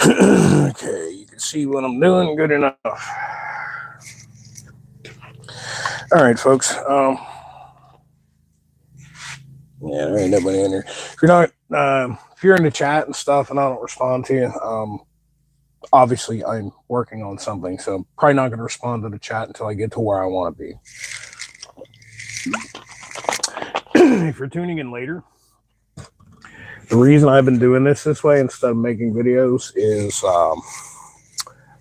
Okay, you can see what I'm doing. Good enough. All right, folks. Yeah, there ain't nobody in here. If you're not, if you're in the chat and stuff, and I don't respond to you, obviously I'm working on something, so I'm probably not going to respond to the chat until I get to where I want to be. If you're tuning in later, the reason I've been doing this way instead of making videos is a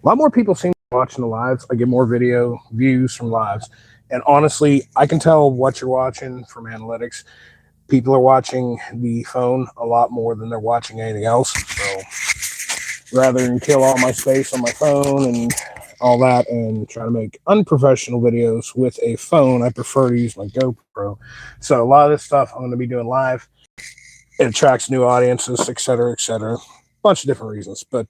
lot more people seem to be watching the lives. I get more video views from lives. And honestly, I can tell what you're watching from analytics. People are watching the phone a lot more than they're watching anything else. So rather than kill all my space on my phone and all that and try to make unprofessional videos with a phone, I prefer to use my GoPro. So a lot of this stuff I'm going to be doing live. It attracts new audiences, etc., etc. A bunch of different reasons, but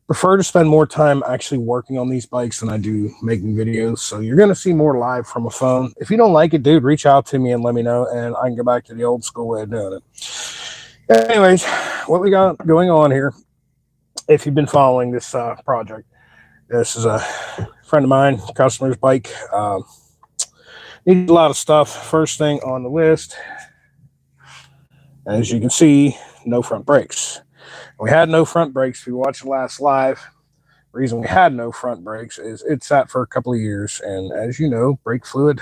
prefer to spend more time actually working on these bikes than I do making videos. So you're going to see more live from a phone. If you don't like it, dude, reach out to me and let me know, and I can go back to the old school way of doing it. Anyways, what we got going on here, if you've been following this project, this is a friend of mine, customer's bike. Needs a lot of stuff. First thing on the list, as you can see, no front brakes. We had no front brakes. If you watched the last live, the reason we had no front brakes is it sat for a couple of years. And as you know, brake fluid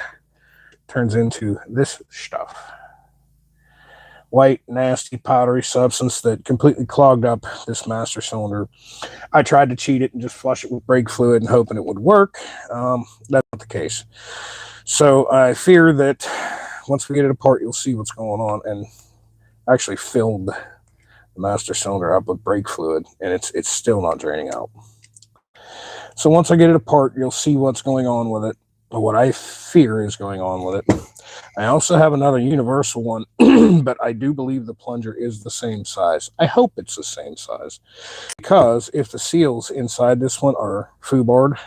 turns into this stuff. White, nasty, powdery substance that completely clogged up this master cylinder. I tried to cheat it and just flush it with brake fluid and hoping it would work. That's not the case. So I fear that once we get it apart, you'll see what's going on. And actually filled the master cylinder up with brake fluid, and it's still not draining out. So once I get it apart, you'll see what's going on with it, or what I fear is going on with it. I also have another universal one, but I do believe the plunger is the same size. I hope it's the same size, because if the seals inside this one are foobarred,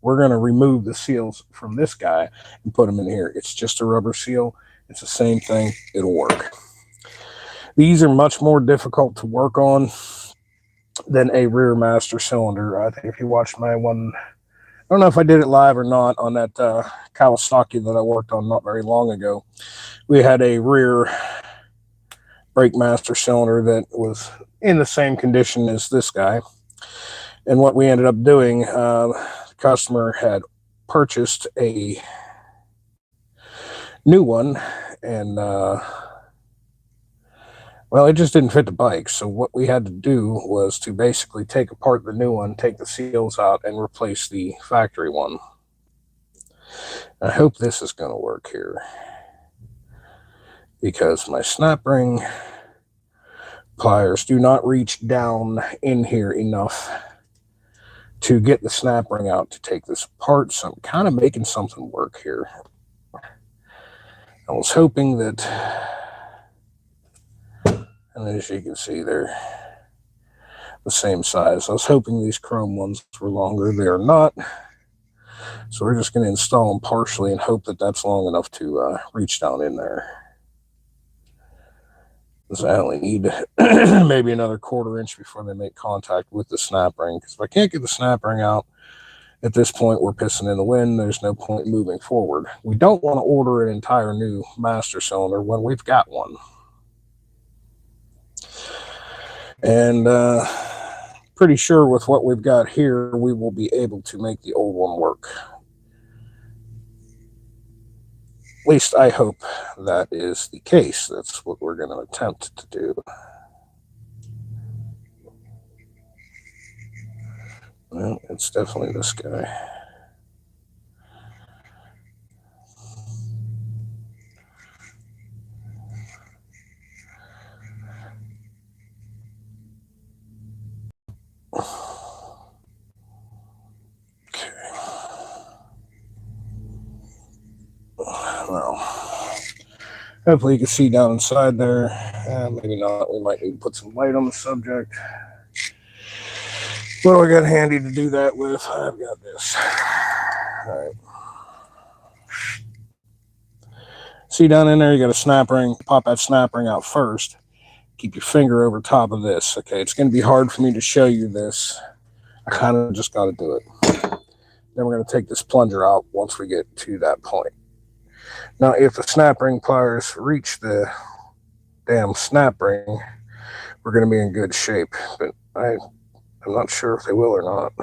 we're going to remove the seals from this guy and put them in here. It's just a rubber seal. It's the same thing. It'll work. These are much more difficult to work on than a rear master cylinder. I think if you watched my one, I don't know if I did it live or not, on that Kawasaki that I worked on not very long ago, we had a rear brake master cylinder that was in the same condition as this guy. And what we ended up doing, the customer had purchased a new one, and well, it just didn't fit the bike. So what we had to do was to basically take apart the new one, take the seals out, and replace the factory one. I hope this is going to work here, because my snap ring pliers do not reach down in here enough to get the snap ring out to take this apart. So I'm kind of making something work here. I was hoping that, and as you can see, they're the same size. I was hoping these chrome ones were longer. They are not. So we're just going to install them partially and hope that that's long enough to reach down in there. Because I only need maybe another 1/4 inch before they make contact with the snap ring. Because if I can't get the snap ring out, at this point we're pissing in the wind. There's no point moving forward. We don't want to order an entire new master cylinder when we've got one. And pretty sure with what we've got here, we will be able to make the old one work. least I hope that is the case. That's what we're going to attempt to do. Well, it's definitely this guy. Well, hopefully you can see down inside there. Maybe not. We might need to put some light on the subject. What do I got handy to do that with? I've got this. All right. See down in there, you got a snap ring. Pop that snap ring out first. Keep your finger over top of this. Okay, it's going to be hard for me to show you this. I kind of just got to do it. Then we're going to take this plunger out once we get to that point. Now, if the snap ring pliers reach the damn snap ring, we're going to be in good shape. But I'm not sure if they will or not.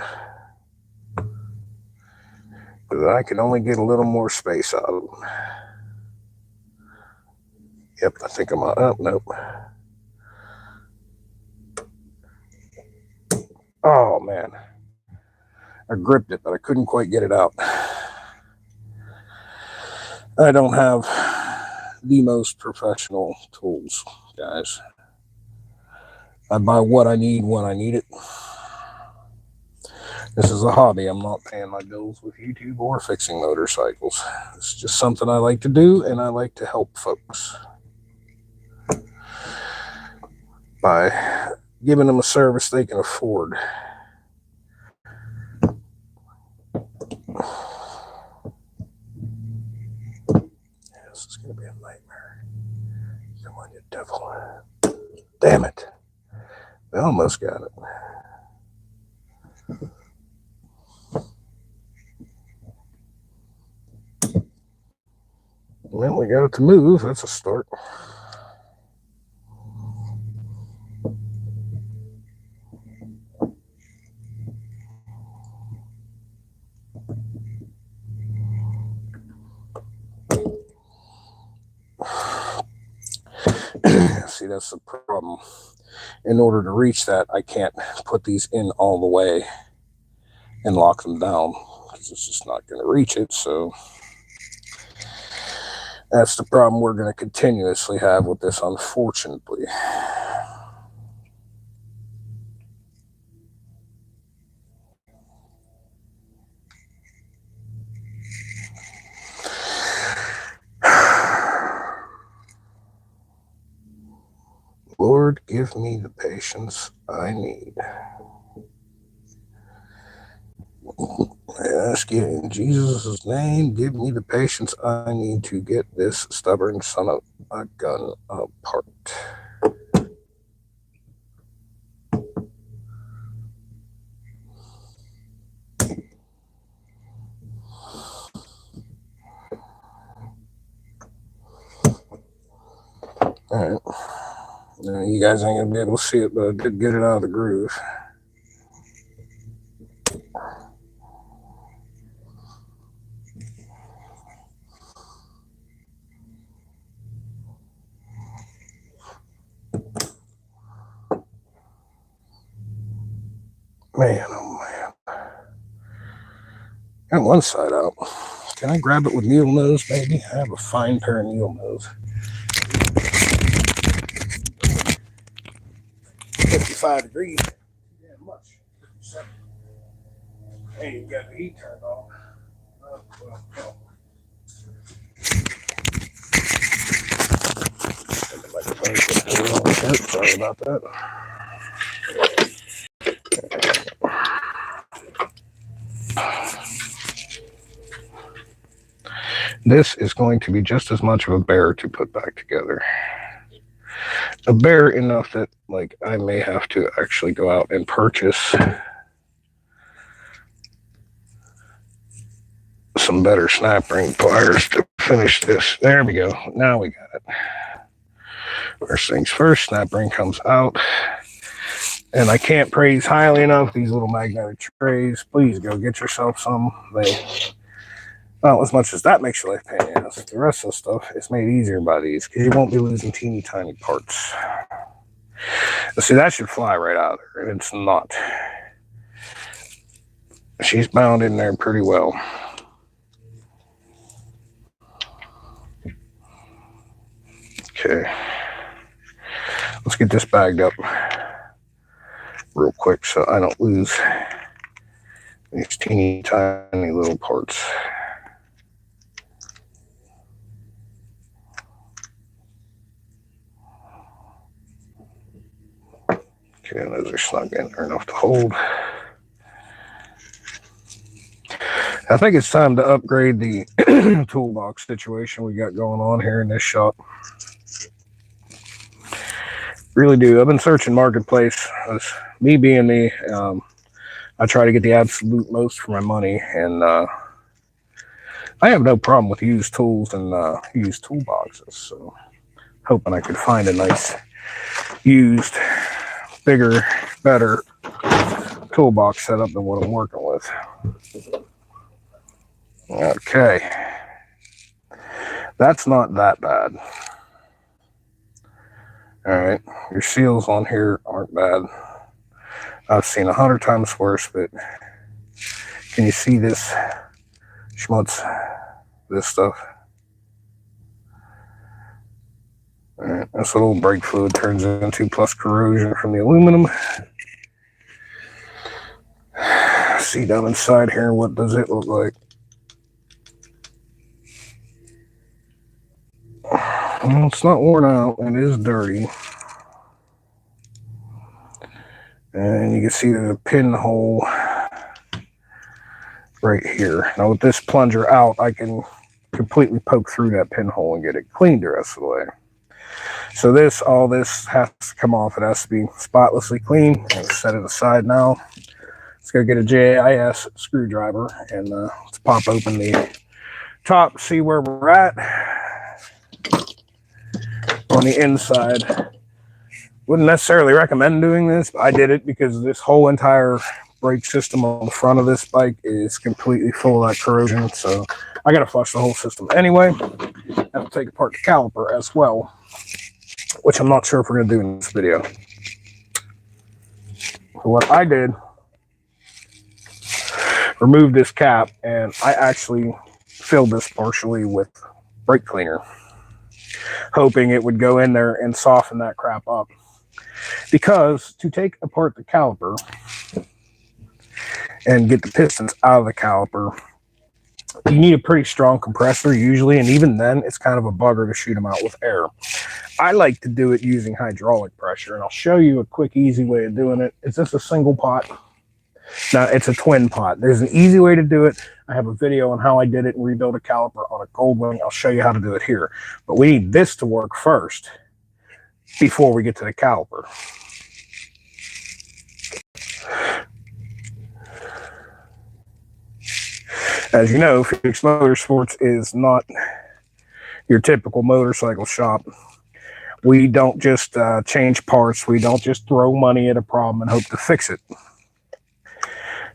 But I can only get a little more space out of them. Yep, I think I'm on. Oh, nope. Oh, man. I gripped it, but I couldn't quite get it out. I don't have the most professional tools, guys. I buy what I need when I need it. This is a hobby. I'm not paying my bills with YouTube or fixing motorcycles. It's just something I like to do, and I like to help folks by giving them a service they can afford. This is going to be a nightmare. Come on, you devil. Damn it. I almost got it. Well, we got it to move. That's a start. See, that's the problem. In order to reach that, I can't put these in all the way and lock them down because it's just not going to reach it. So that's the problem we're going to continuously have with this, unfortunately. Lord, give me the patience I need. I ask you in Jesus' name, give me the patience I need to get this stubborn son of a gun apart. All right. Now, you guys ain't gonna be able to see it, but I did get it out of the groove. Man, oh man. Got one side out. Can I grab it with needle nose, baby? I have a fine pair of needle nose. 55 degrees. Yeah, much. 57. Hey, you got the heat turned on. Oh, well. Sorry about that. This is going to be just as much of a bear to put back together. A bear enough that, like, I may have to actually go out and purchase some better snap ring pliers to finish this. There we go. Now we got it. First things first, snap ring comes out. And I can't praise highly enough these little magnetic trays. Please go get yourself some. Well, as much as that makes your life pain in the ass, the rest of the stuff is made easier by these because you won't be losing teeny tiny parts. But see, that should fly right out of there, and it's not. She's bound in there pretty well. Okay. Let's get this bagged up real quick so I don't lose these teeny tiny little parts. Okay, those are snug in there enough to hold. I think it's time to upgrade the toolbox situation we got going on here in this shop. Really do. I've been searching Marketplace. As me being me, I try to get the absolute most for my money, and I have no problem with used tools and used toolboxes. So, hoping I could find a nice used, bigger, better toolbox setup than what I'm working with. Okay, that's not that bad. All right, your seals on here aren't bad. I've seen 100 times worse, but can you see this schmutz, this stuff? All right, that's what old brake fluid turns into, plus corrosion from the aluminum. See down inside here, what does it look like? Well, it's not worn out, it is dirty. And you can see there's a pinhole right here. Now with this plunger out, I can completely poke through that pinhole and get it cleaned the rest of the way. So all this has to come off. It has to be spotlessly clean. I'm set it aside now. Let's go get a JIS screwdriver and let's pop open the top, see where we're at. On the inside, wouldn't necessarily recommend doing this, but I did it because this whole entire brake system on the front of this bike is completely full of that corrosion, so I gotta flush the whole system anyway. I have to take apart the caliper as well, which I'm not sure if we're gonna do in this video. So what I did, remove this cap, and I actually filled this partially with brake cleaner, hoping it would go in there and soften that crap up. Because to take apart the caliper and get the pistons out of the caliper, you need a pretty strong compressor usually, and even then it's kind of a bugger to shoot them out with air. I like to do it using hydraulic pressure, and I'll show you a quick easy way of doing it. Is this a single pot? No, it's a twin pot. There's an easy way to do it. I have a video on how I did it and rebuilt a caliper on a Goldwing. I'll show you how to do it here. But we need this to work first before we get to the caliper. As you know, Phoenix Motorsports is not your typical motorcycle shop. We don't just change parts. We don't just throw money at a problem and hope to fix it.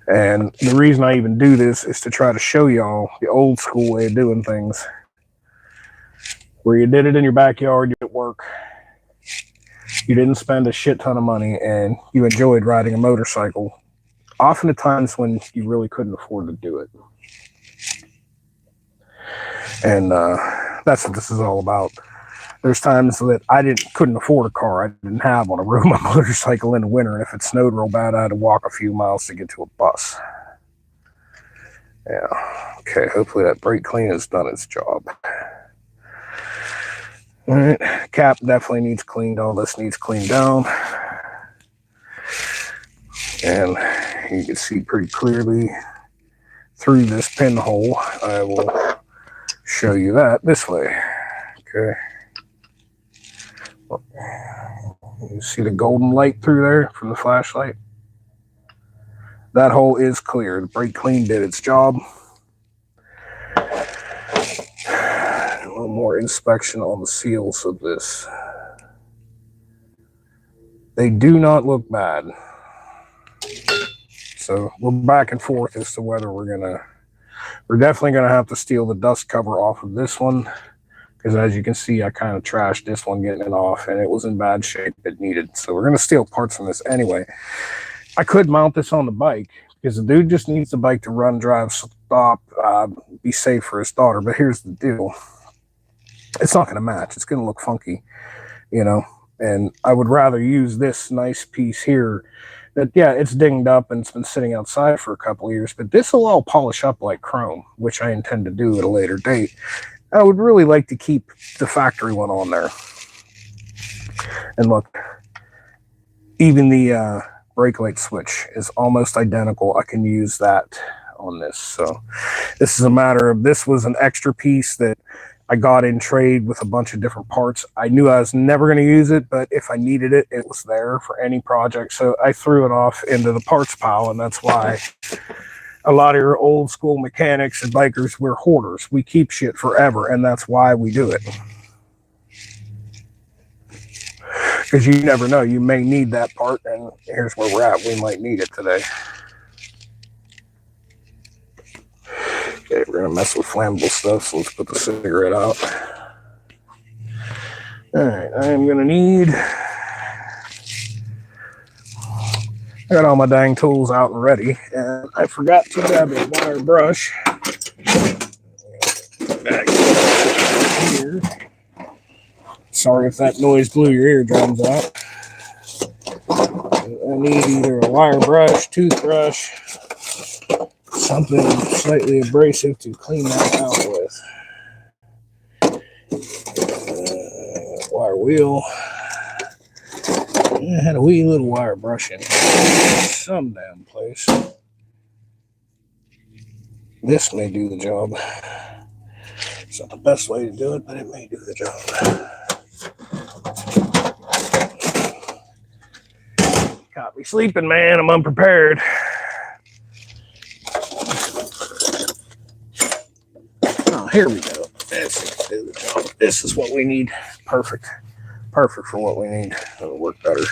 And the reason I even do this is to try to show y'all the old school way of doing things, where you did it in your backyard, you did work, you didn't spend a shit ton of money, and you enjoyed riding a motorcycle, often at times when you really couldn't afford to do it. And that's what this is all about. There's times that I couldn't afford a car. I didn't have one. I rode my motorcycle in the winter, and if it snowed real bad, I had to walk a few miles to get to a bus. Yeah. Okay, hopefully that brake clean has done its job. All right, cap definitely needs cleaned. All this needs cleaned down. And you can see pretty clearly through this pinhole. I will show you that this way. Okay. You see the golden light through there from the flashlight? That hole is clear. The brake clean did its job. A little more inspection on the seals of this. They do not look bad. So we're back and forth as to whether we're gonna We're definitely going to have to steal the dust cover off of this one, because as you can see, I kind of trashed this one getting it off, and it was in bad shape. It needed. So we're going to steal parts from this anyway. I could mount this on the bike, because the dude just needs the bike to run, drive, stop, be safe for his daughter. But here's the deal. It's not going to match. It's going to look funky, you know. And I would rather use this nice piece here that, yeah, it's dinged up and it's been sitting outside for a couple of years, but this will all polish up like chrome, which I intend to do at a later date. I would really like to keep the factory one on there. And look, even the brake light switch is almost identical. I can use that on this. So this is a matter of, this was an extra piece that I got in trade with a bunch of different parts. I knew I was never going to use it, but if I needed it, it was there for any project. So I threw it off into the parts pile, and that's why a lot of your old school mechanics and bikers, we're hoarders. We keep shit forever, and that's why we do it. Because you never know. You may need that part, and here's where we're at. We might need it today. Okay, we're going to mess with flammable stuff, so let's put the cigarette out. All right, I'm going to need... I got all my dang tools out and ready, and I forgot to grab a wire brush. Back here. Sorry if that noise blew your eardrums out. I need either a wire brush, toothbrush, something slightly abrasive to clean that out with. Wire wheel. I had a wee little wire brush in some damn place. This may do the job. It's not the best way to do it, but it may do the job. Caught me sleeping, man. I'm unprepared. Oh, here we go. This do the job. This is what we need. Perfect. Perfect for what we need. It'll work better.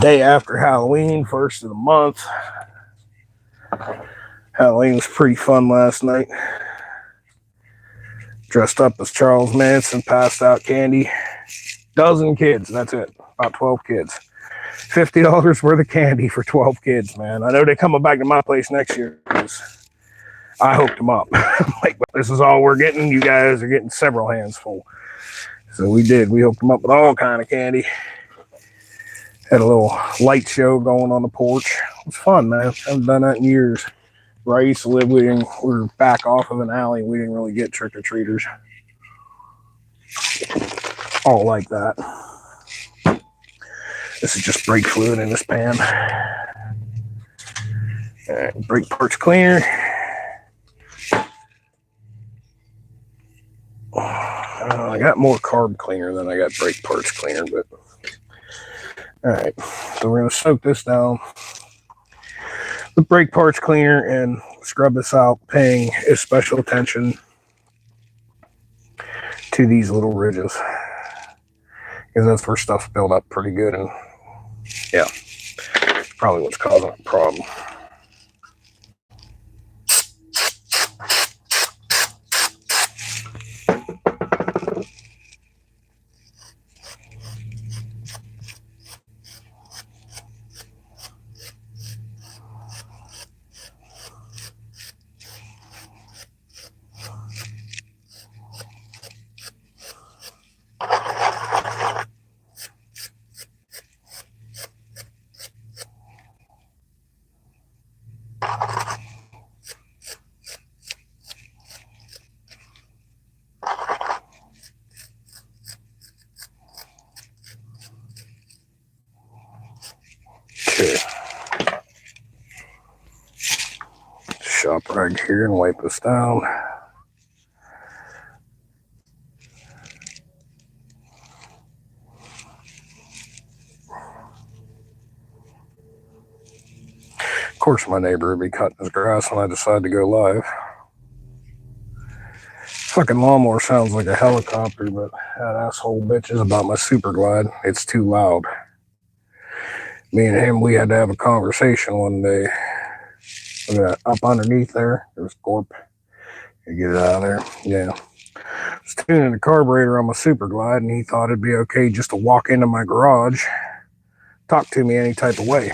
Day after Halloween, first of the month. Halloween was pretty fun last night. Dressed up as Charles Manson, passed out candy. Dozen kids, that's it. About 12 kids. $50 worth of candy for 12 kids, man. I know they're coming back to my place next year. I hooked them up. Like, this is all we're getting. You guys are getting several hands full. So we did. We hooked them up with all kind of candy. Had a little light show going on the porch. It was fun, man. I haven't done that in years. Where I used to live, we were back off of an alley. We didn't really get trick-or-treaters. All like that. This is just brake fluid in this pan. All right, brake parts cleaner. I got more carb cleaner than I got brake parts cleaner, but all right. So we're going to soak this down with brake parts cleaner and scrub this out, paying special attention to these little ridges, because that's where stuff's built up pretty good, and yeah, probably what's causing a problem. Shop rag here and wipe this down. Of course, my neighbor would be cutting his grass when I decide to go live. Fucking lawnmower sounds like a helicopter, but that asshole bitch is about my Super Glide. It's too loud. Me and him, we had to have a conversation one day. Look at that, up underneath there, there's Gorp. You get it out of there. Yeah. I was tuning the carburetor on my Super Glide, and he thought it'd be okay just to walk into my garage, talk to me any type of way.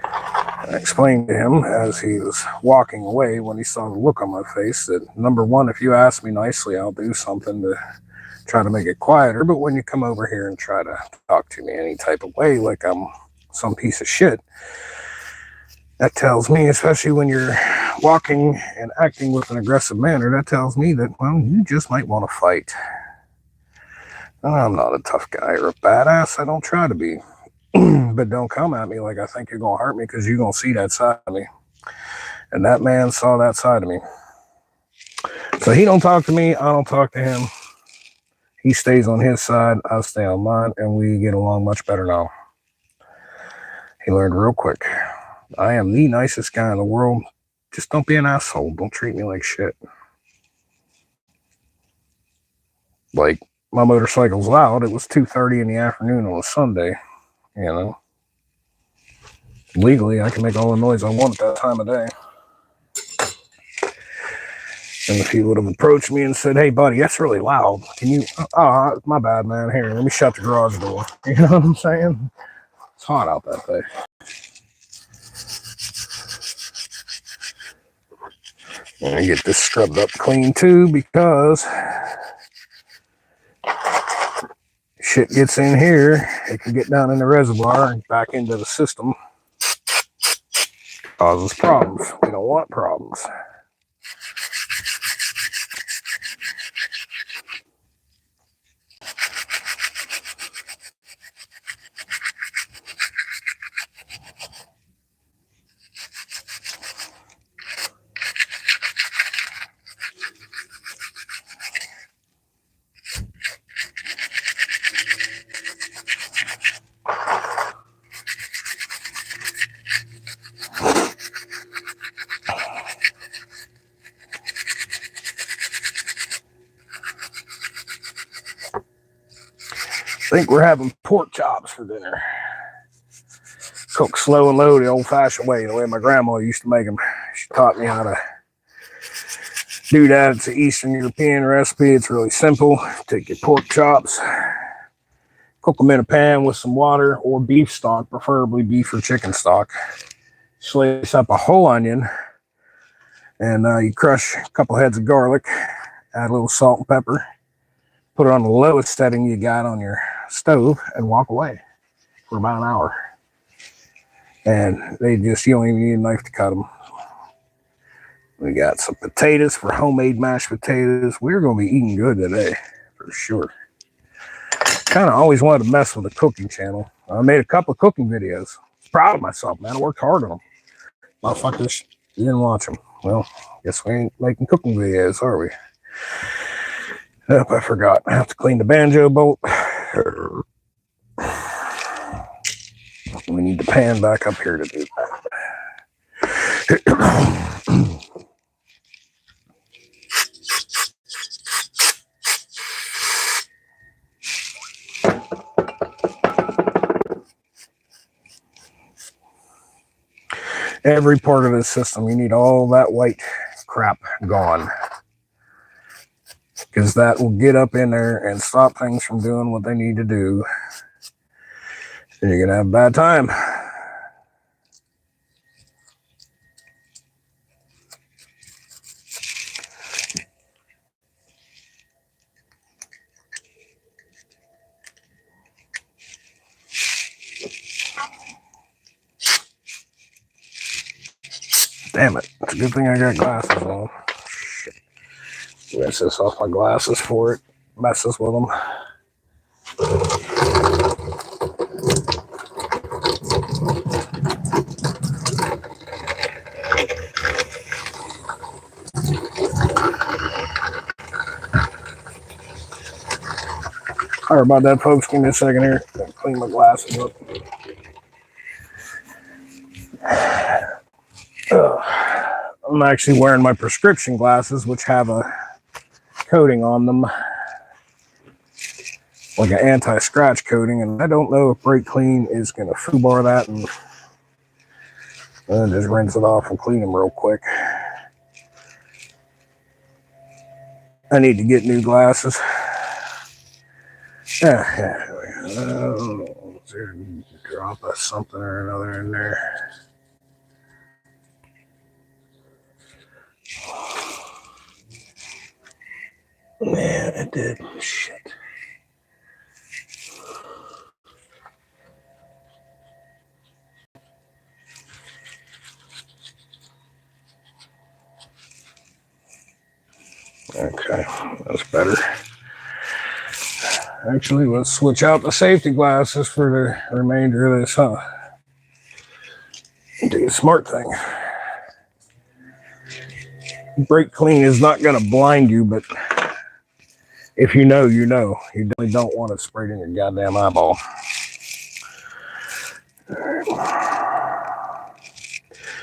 I explained to him as he was walking away when he saw the look on my face that, number one, if you ask me nicely, I'll do something to try to make it quieter. But when you come over here and try to talk to me any type of way, like I'm some piece of shit, that tells me, especially when you're walking and acting with an aggressive manner, that tells me that, well, you just might want to fight. I'm not a tough guy or a badass. I don't try to be. But don't come at me like I think you're going to hurt me, because you're going to see that side of me. And that man saw that side of me. So he don't talk to me. I don't talk to him. He stays on his side. I stay on mine. And we get along much better now. He learned real quick. I am the nicest guy in the world. Just don't be an asshole. Don't treat me like shit. Like, my motorcycle's loud. It was 2:30 in the afternoon on a Sunday. You know, legally, I can make all the noise I want at that time of day. And if he would have approached me and said, "Hey, buddy, that's really loud. Can you, oh, my bad, man. Here, let me shut the garage door." You know what I'm saying? It's hot out that day. And I get this scrubbed up clean too, because shit gets in here, it can get down in the reservoir and back into the system. Causes problems. We don't want problems. I think we're having pork chops for dinner. Cook slow and low the old-fashioned way, the way my grandma used to make them. She taught me how to do that. It's an Eastern European recipe. It's really simple. Take your pork chops, cook them in a pan with some water or beef stock, preferably beef or chicken stock. Slice up a whole onion, and you crush a couple heads of garlic, add a little salt and pepper, put it on the lowest setting you got on your stove, and walk away for about an hour. And you don't even need a knife to cut them. We got some potatoes for homemade mashed potatoes. We're going to be eating good today, for sure. Kind of always wanted to mess with the cooking channel. I made a couple of cooking videos. Proud of myself, man. I worked hard on them. Motherfuckers, you didn't watch them. Well, guess we ain't making cooking videos, are we? Yep, I forgot. I have to clean the banjo bolt. We need the pan back up here to do that. Every part of this system, you need all that white crap gone, because that will get up in there and stop things from doing what they need to do. And you're going to have a bad time. Damn it. It's a good thing I got glasses on. Shit. Rinse this off my glasses before it messes with them. Sorry about that, folks. Give me a second here. Clean my glasses up. I'm actually wearing my prescription glasses, which have a coating on them. like an anti-scratch coating, and I don't know if Brake Clean is going to foobar that and just rinse it off and clean them real quick. I need to get new glasses. Yeah. Drop us something or another in there. Man, it did. Shit. Okay, that's better. Actually, let's switch out the safety glasses for the remainder of this, huh? Do the smart thing. Brake Clean is not going to blind you, but if you know, you know. You definitely don't want it sprayed in your goddamn eyeball.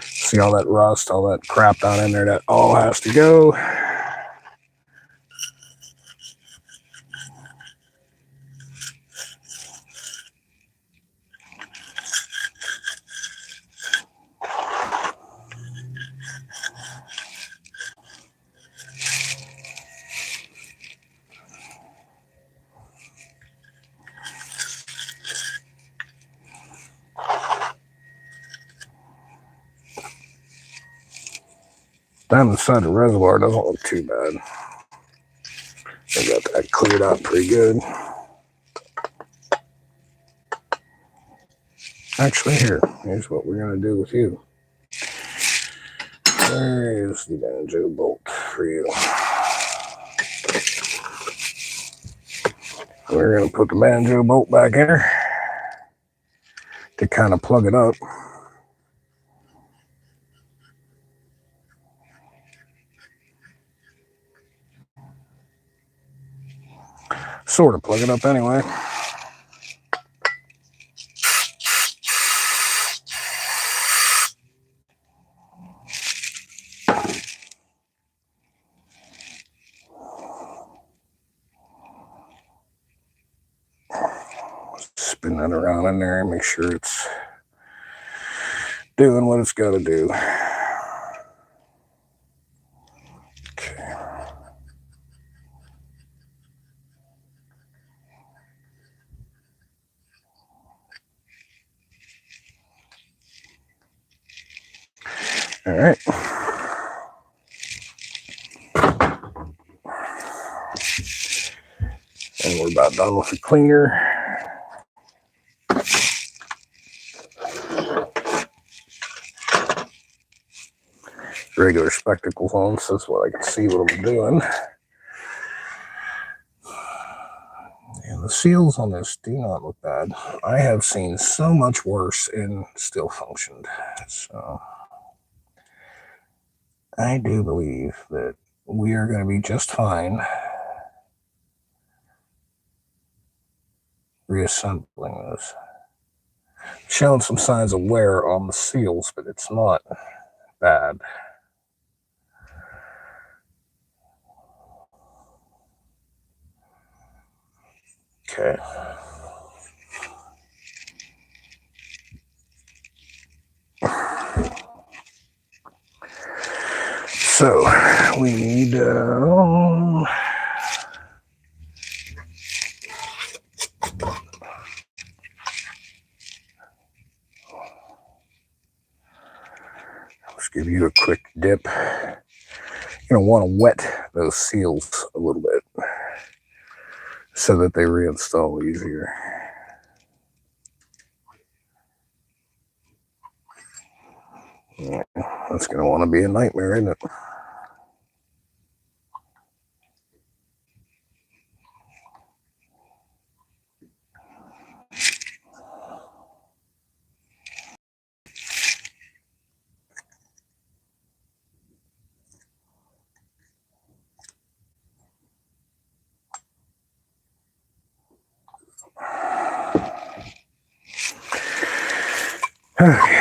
See all that rust, all that crap down in there, that all has to go. Down inside the reservoir doesn't look too bad. I got that cleared out pretty good. Actually, here's what we're going to do with you. Where is the banjo bolt for you? We're going to put the banjo bolt back in here to kind of plug it up. Sort of plug it up anyway. Spin that around in there and make sure it's doing what it's got to do. Okay. All right. And we're about done with the cleaner. Regular spectacles on, so that's what I can see what I'm doing. And the seals on this do not look bad. I have seen so much worse and still functioned. So I do believe that we are going to be just fine reassembling this. Showing some signs of wear on the seals, but it's not bad. Okay. So we need let's give you a quick dip. You're going to want to wet those seals a little bit so that they reinstall easier. Yeah, that's going to want to be a nightmare, isn't it? Okay.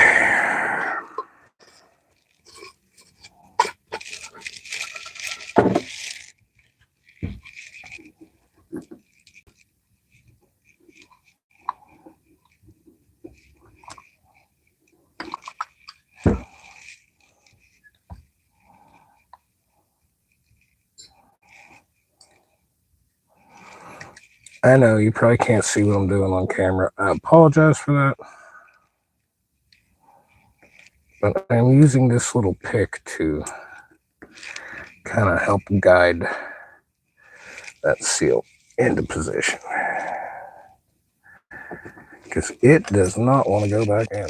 I know you probably can't see what I'm doing on camera. I apologize for that. But I'm using this little pick to kind of help guide that seal into position, because it does not want to go back in.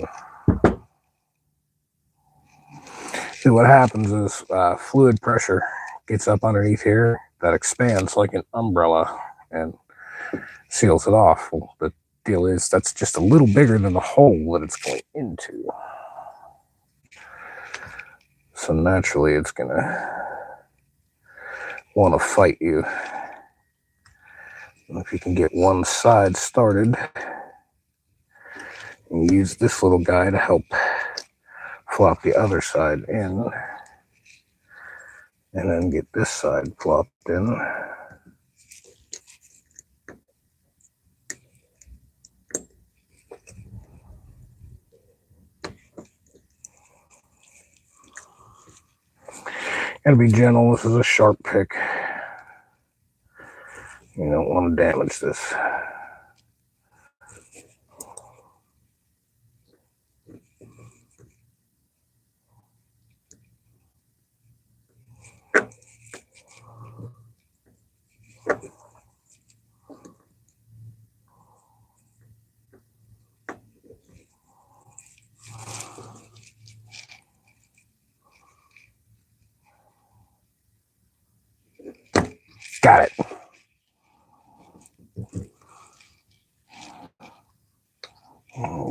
See, what happens is fluid pressure gets up underneath here that expands like an umbrella and seals it off. Well, the deal is that's just a little bigger than the hole that it's going into. So naturally it's going to want to fight you. And if you can get one side started, and use this little guy to help flop the other side in, and then get this side flopped in. Gotta be gentle. This is a sharp pick. You don't want to damage this. Got it.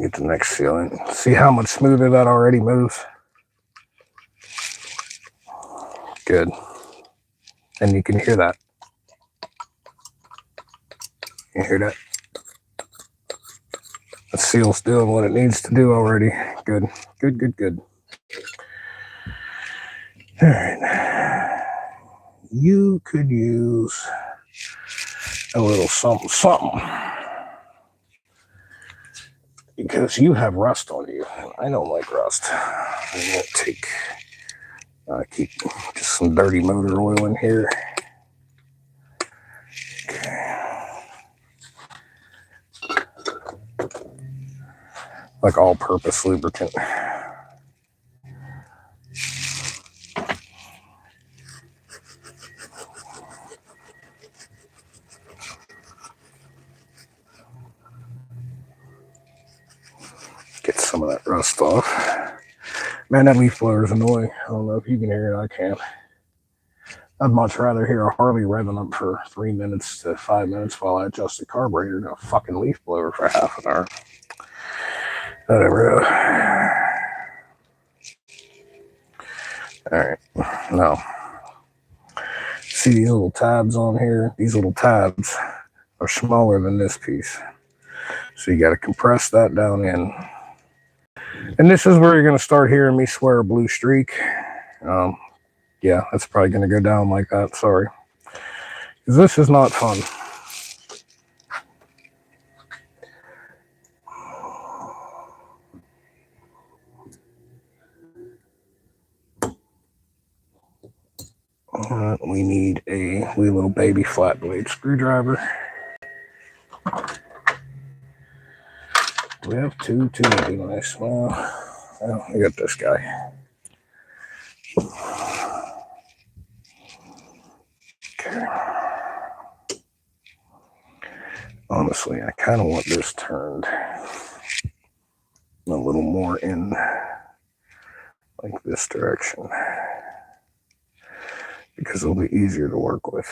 Get the next seal in. See how much smoother that already moves? Good. And you can hear that. You hear that? The seal's doing what it needs to do already. Good. Good, good, good. All right. You could use a little something, something. Because you have rust on you. I don't like rust. I'm going to keep just some dirty motor oil in here. Okay. Like all-purpose lubricant. Get some of that rust off. Man, that leaf blower is annoying. I don't know if you can hear it. I can't. I'd much rather hear a Harley revving up for 3 minutes to 5 minutes while I adjust the carburetor than a fucking leaf blower for half an hour. Whatever. All right. Now, see these little tabs on here? These little tabs are smaller than this piece. So you got to compress that down in. And this is where you're going to start hearing me swear a blue streak. Yeah, that's probably going to go down like that. Sorry. Because this is not fun. We need a wee little baby flat blade screwdriver. We have two would be nice. Well, I got this guy. Okay. Honestly, I kind of want this turned a little more in like this direction, because it'll be easier to work with.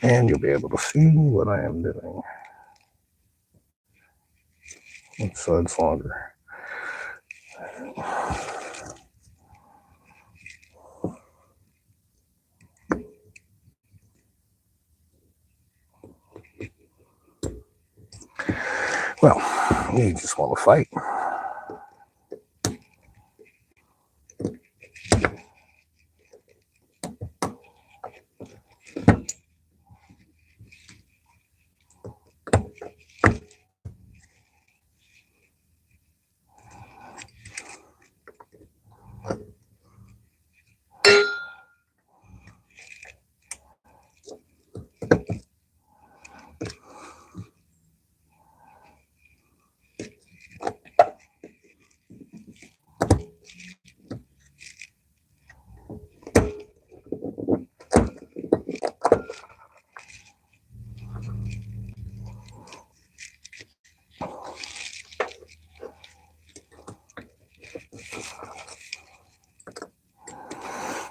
And you'll be able to see what I am doing. Which side's longer? Well, you just want to fight.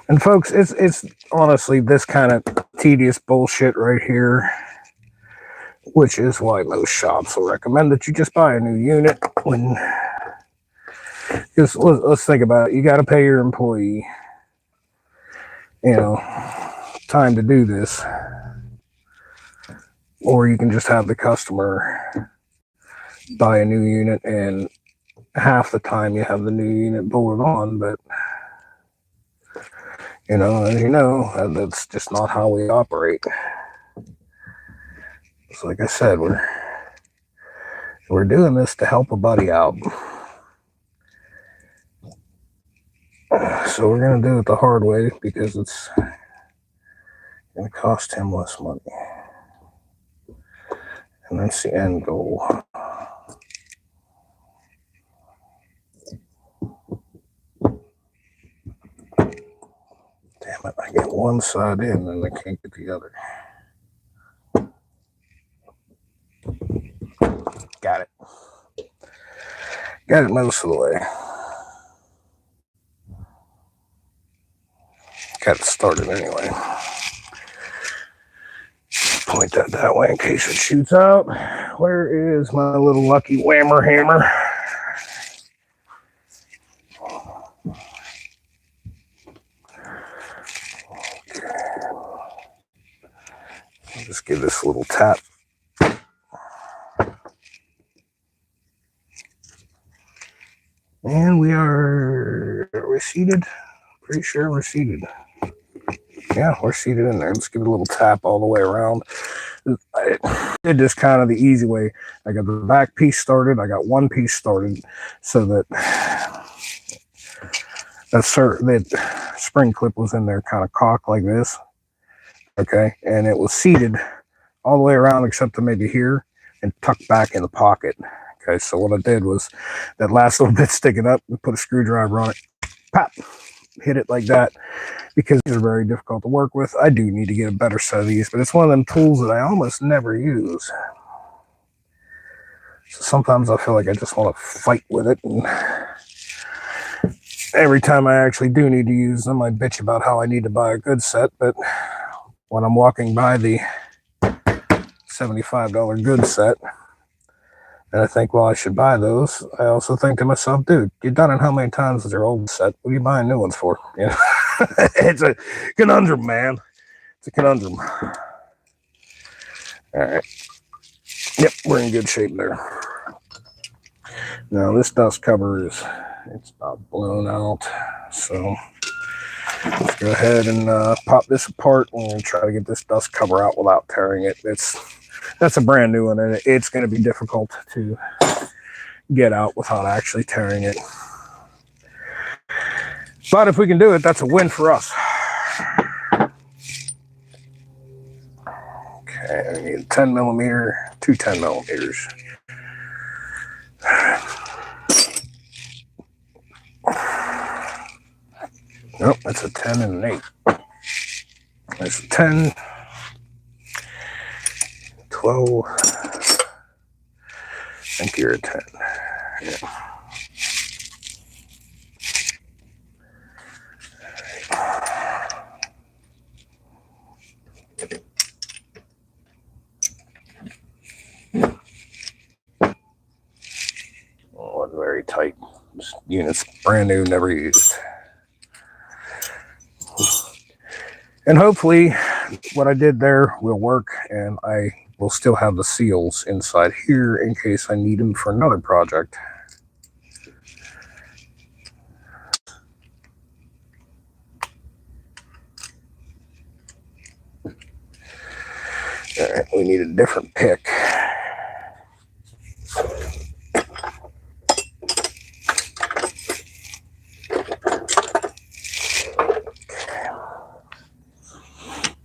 And folks, it's honestly this kind of tedious bullshit right here, which is why most shops will recommend that you just buy a new unit. When just let's think about it, you got to pay your employee, you know, time to do this, or you can just have the customer buy a new unit, and half the time you have the new unit bolted on. But as you know, that's just not how we operate. So like I said, we're doing this to help a buddy out. So we're going to do it the hard way because it's going to cost him less money. And that's the end goal. Damn it, I get one side in and I can't get the other. Got it. Got it most of the way. Got it started anyway. Point that way in case it shoots out. Where is my little lucky whammer hammer? I'll just give this a little tap. And are we seated? Pretty sure we're seated. Yeah, we're seated in there. Let's give it a little tap all the way around. I did this kind of the easy way. I got the back piece started. I got one piece started so that that spring clip was in there kind of cocked like this. Okay, and it was seated all the way around except to maybe here and tucked back in the pocket. Okay, so what I did was that last little bit sticking up, we put a screwdriver on it, pop, hit it like that, because these are very difficult to work with. I do need to get a better set of these, but it's one of them tools that I almost never use. So sometimes I feel like I just want to fight with it, and every time I actually do need to use them, I bitch about how I need to buy a good set, but when I'm walking by the $75 good set, and I think, well, I should buy those, I also think to myself, dude, you've done it how many times with your old set? What are you buying new ones for? It's a conundrum, man. It's a conundrum. All right. Yep, we're in good shape there. Now, this dust cover it's not blown out, so let's go ahead and pop this apart and try to get this dust cover out without tearing it. That's a brand new one, and it's going to be difficult to get out without actually tearing it. But if we can do it, that's a win for us. Okay, I need 10 millimeter, two 10 millimeters. Nope, that's a 10 and an 8. There's a 10, 12. I think you're a 10. Yeah. Oh, it's very tight. This unit's brand new, never used. And hopefully what I did there will work, and I will still have the seals inside here in case I need them for another project. All right, we need a different pick.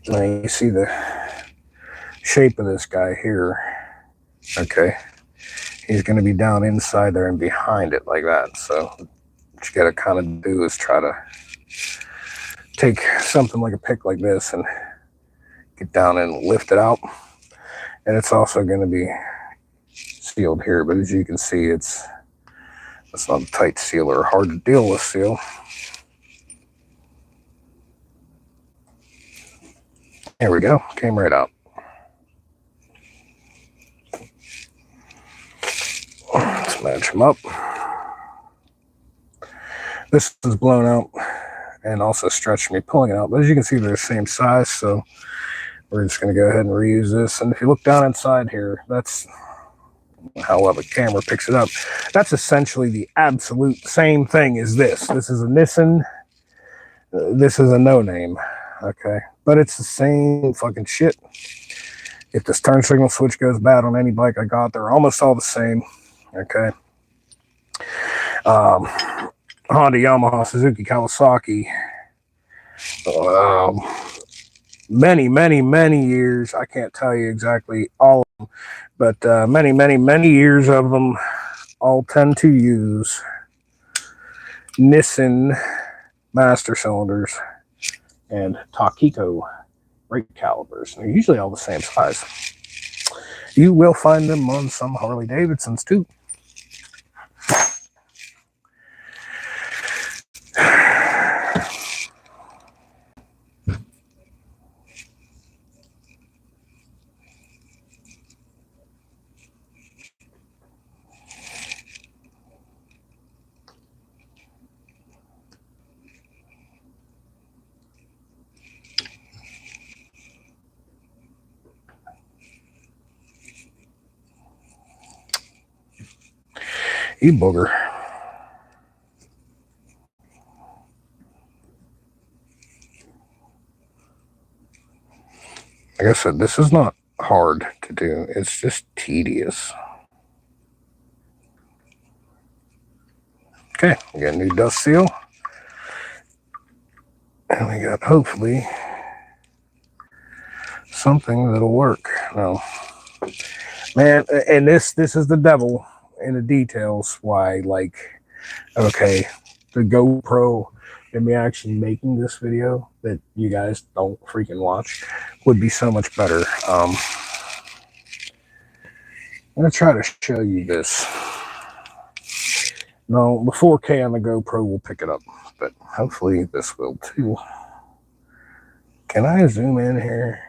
Now you see the shape of this guy here. Okay, he's going to be down inside there and behind it like that. So what you got to kind of do is try to take something like a pick like this and get down and lift it out. And it's also going to be sealed here, but as you can see, it's not a tight seal or hard to deal with seal. There we go. Came right out. Let's match them up. This is blown out and also stretched me pulling it out. But as you can see, they're the same size, so we're just going to go ahead and reuse this. And if you look down inside here, that's how well the camera picks it up. That's essentially the absolute same thing as this. This is a Nissin. This is a no-name. Okay, but it's the same fucking shit. If this turn signal switch goes bad on any bike I got, they're almost all the same. Okay. Honda, Yamaha, Suzuki, Kawasaki. Many years. I can't tell you exactly all of them, but many years of them all tend to use Nissin master cylinders and Takiko brake calipers. They're usually all the same size. You will find them on some Harley Davidsons too. You booger. Like I said, this is not hard to do. It's just tedious. Okay, we got a new dust seal. And we got, hopefully, something that'll work. No. Man, and this is the devil in the details. Why, like, okay, the GoPro and me actually making this video that you guys don't freaking watch would be so much better. I'm gonna try to show you this. No, the 4K on the GoPro will pick it up, but hopefully this will too. Can I zoom in here?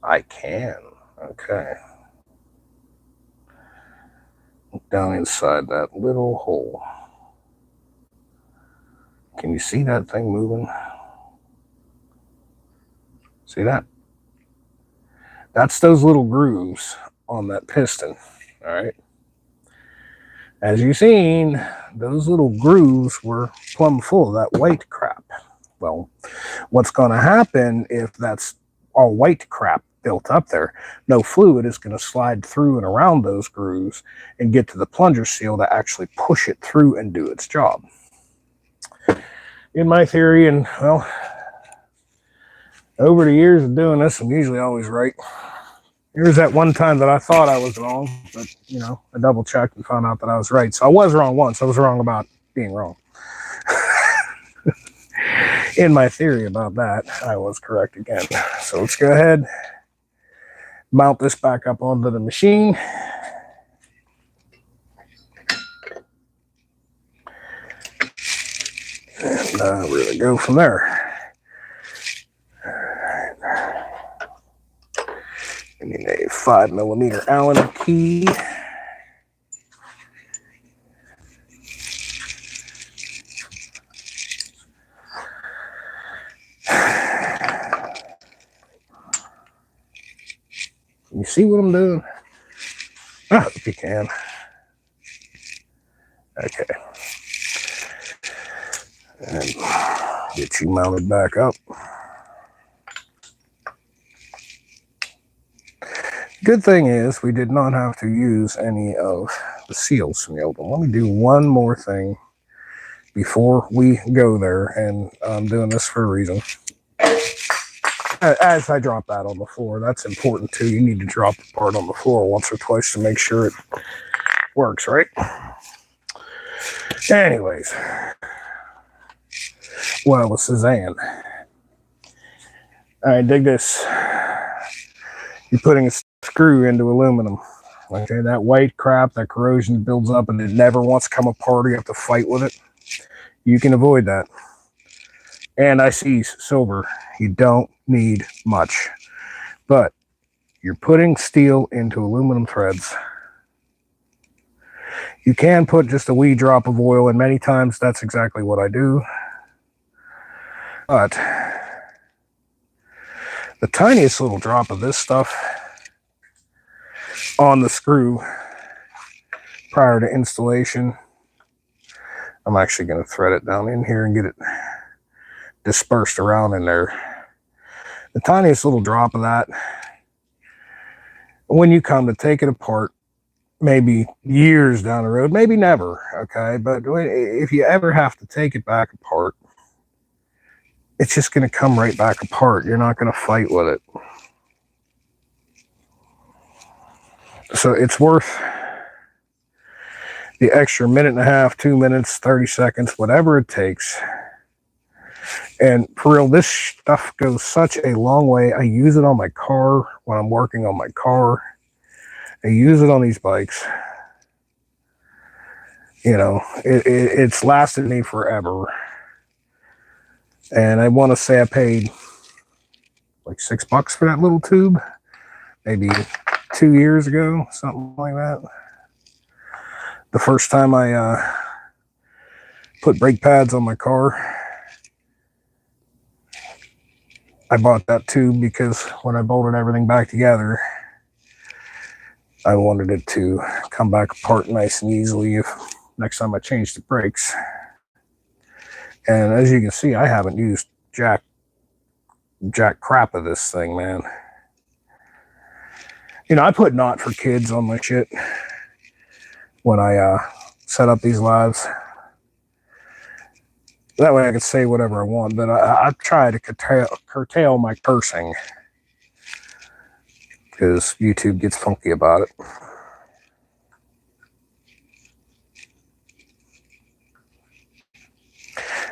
I can. Okay. Look down inside that little hole. Can you see that thing moving? See that? That's those little grooves on that piston. All right. As you've seen, those little grooves were plumb full of that white crap. Well, what's going to happen if that's all white crap built up there? No fluid is going to slide through and around those grooves and get to the plunger seal to actually push it through and do its job. In my theory, and well, over the years of doing this, I'm usually always right. Here's that one time that I thought I was wrong, but, you know, I double checked and found out that I was right. So I was wrong once. I was wrong about being wrong. In my theory about that, I was correct again. So let's go ahead, mount this back up onto the machine. And really go from there. We need a 5mm Allen key. You see what I'm doing? I hope you can. Okay. And get you mounted back up. Good thing is we did not have to use any of the seals from the old one. Let me do one more thing before we go there, and I'm doing this for a reason. As I drop that on the floor, that's important too. You need to drop the part on the floor once or twice to make sure it works, right? Anyways, well, with Suzanne. All right, dig this. You're putting a screw into aluminum. Okay, that white crap, that corrosion builds up and it never wants to come apart. You have to fight with it. You can avoid that. And I see silver. You don't need much. But you're putting steel into aluminum threads. You can put just a wee drop of oil, and many times that's exactly what I do. But the tiniest little drop of this stuff on the screw prior to installation, I'm actually going to thread it down in here and get it dispersed around in there. The tiniest little drop of that, when you come to take it apart, maybe years down the road, maybe never, okay? But if you ever have to take it back apart, it's just going to come right back apart. You're not going to fight with it. So it's worth the extra minute and a half, 2 minutes, 30 seconds, whatever it takes. And for real, this stuff goes such a long way. I use it on my car when I'm working on my car. I use it on these bikes. You know, it's lasted me forever. And I want to say I paid like $6 for that little tube, maybe 2 years ago, something like that. The first time I put brake pads on my car, I bought that tube because when I bolted everything back together, I wanted it to come back apart nice and easily if next time I changed the brakes. And as you can see, I haven't used jack crap of this thing, man. You know, I put not for kids on my shit when I set up these lives. That way I can say whatever I want, but I try to curtail my cursing because YouTube gets funky about it.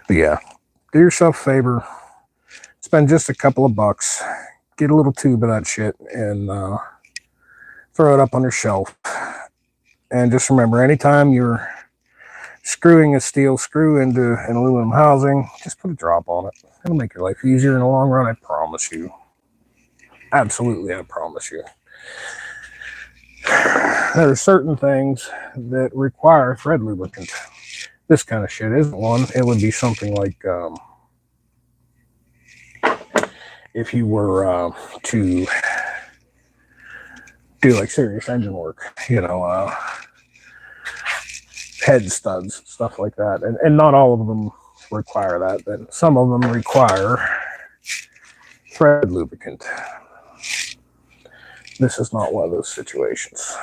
But yeah, do yourself a favor, spend just a couple of bucks, get a little tube of that shit, and throw it up on your shelf. And just remember, anytime you're screwing a steel screw into an aluminum housing, just put a drop on it. It'll make your life easier in the long run, I promise you. Absolutely, I promise you. There are certain things that require thread lubricant. This kind of shit isn't one. It would be something like if you were to do like serious engine work, you know, head studs, stuff like that. And not all of them require that, but some of them require thread lubricant. This is not one of those situations.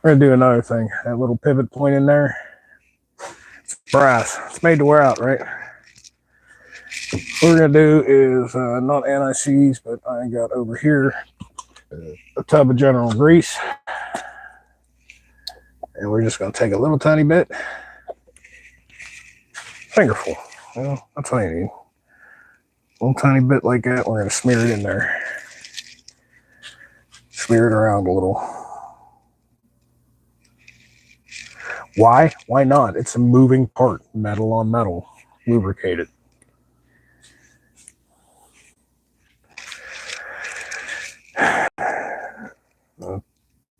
We're going to do another thing. That little pivot point in there, it's brass. It's made to wear out, right? What we're going to do is not anti-seize, but I got over here a tub of general grease. And we're just going to take a little tiny bit, fingerful, you know, that's all you need. A little tiny bit like that. We're going to smear it in there. Smear it around a little. Why? Why not? It's a moving part, metal on metal, lubricated.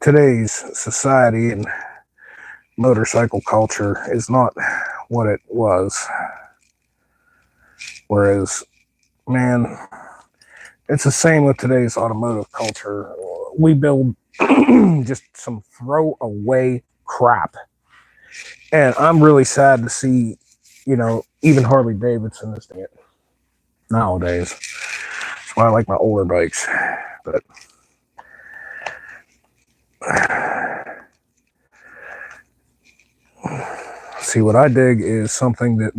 Today's society and motorcycle culture is not what it was. Whereas, man, it's the same with today's automotive culture. We build just some throwaway crap. And I'm really sad to see, you know, even Harley Davidson is doing it nowadays. That's why I like my older bikes. But see, what I dig is something that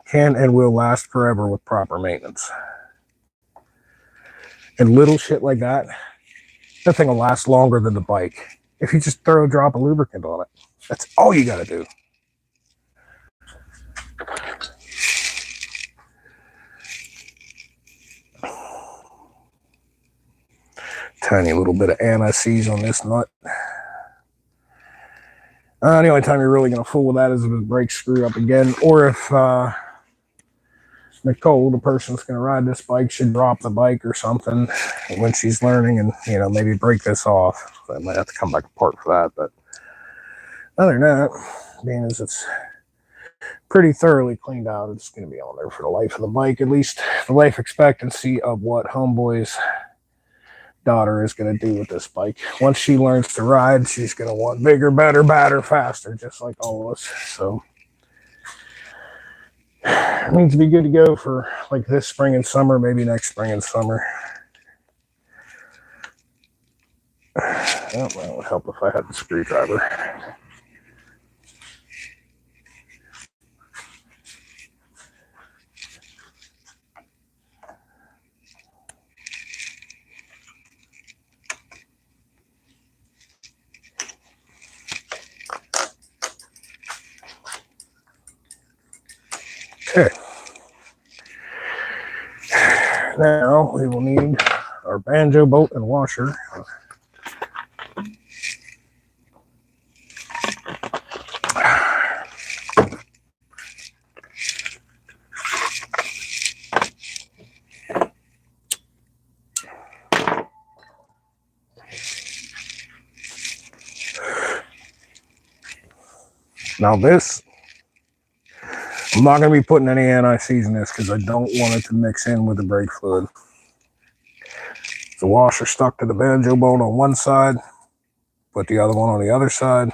can and will last forever with proper maintenance. And little shit like that, that thing will last longer than the bike. If you just throw a drop of lubricant on it, that's all you got to do. Tiny little bit of anti-seize on this nut. The only time you're really going to fool with that is if the brakes screw up again, or if Nicole, the person that's going to ride this bike, should drop the bike or something when she's learning and, you know, maybe break this off. So I might have to come back apart for that. But other than that, being as it's pretty thoroughly cleaned out, it's going to be on there for the life of the bike, at least the life expectancy of what Homeboy's daughter is going to do with this bike. Once she learns to ride, she's going to want bigger, better, badder, faster, just like all of us. So it needs to be good to go for like this spring and summer, maybe next spring and summer. Well, that would help if I had the screwdriver. Okay. Now we will need our banjo bolt and washer. Now this, I'm not going to be putting any anti-seize in this because I don't want it to mix in with the brake fluid. The washer stuck to the banjo bolt on one side, put the other one on the other side.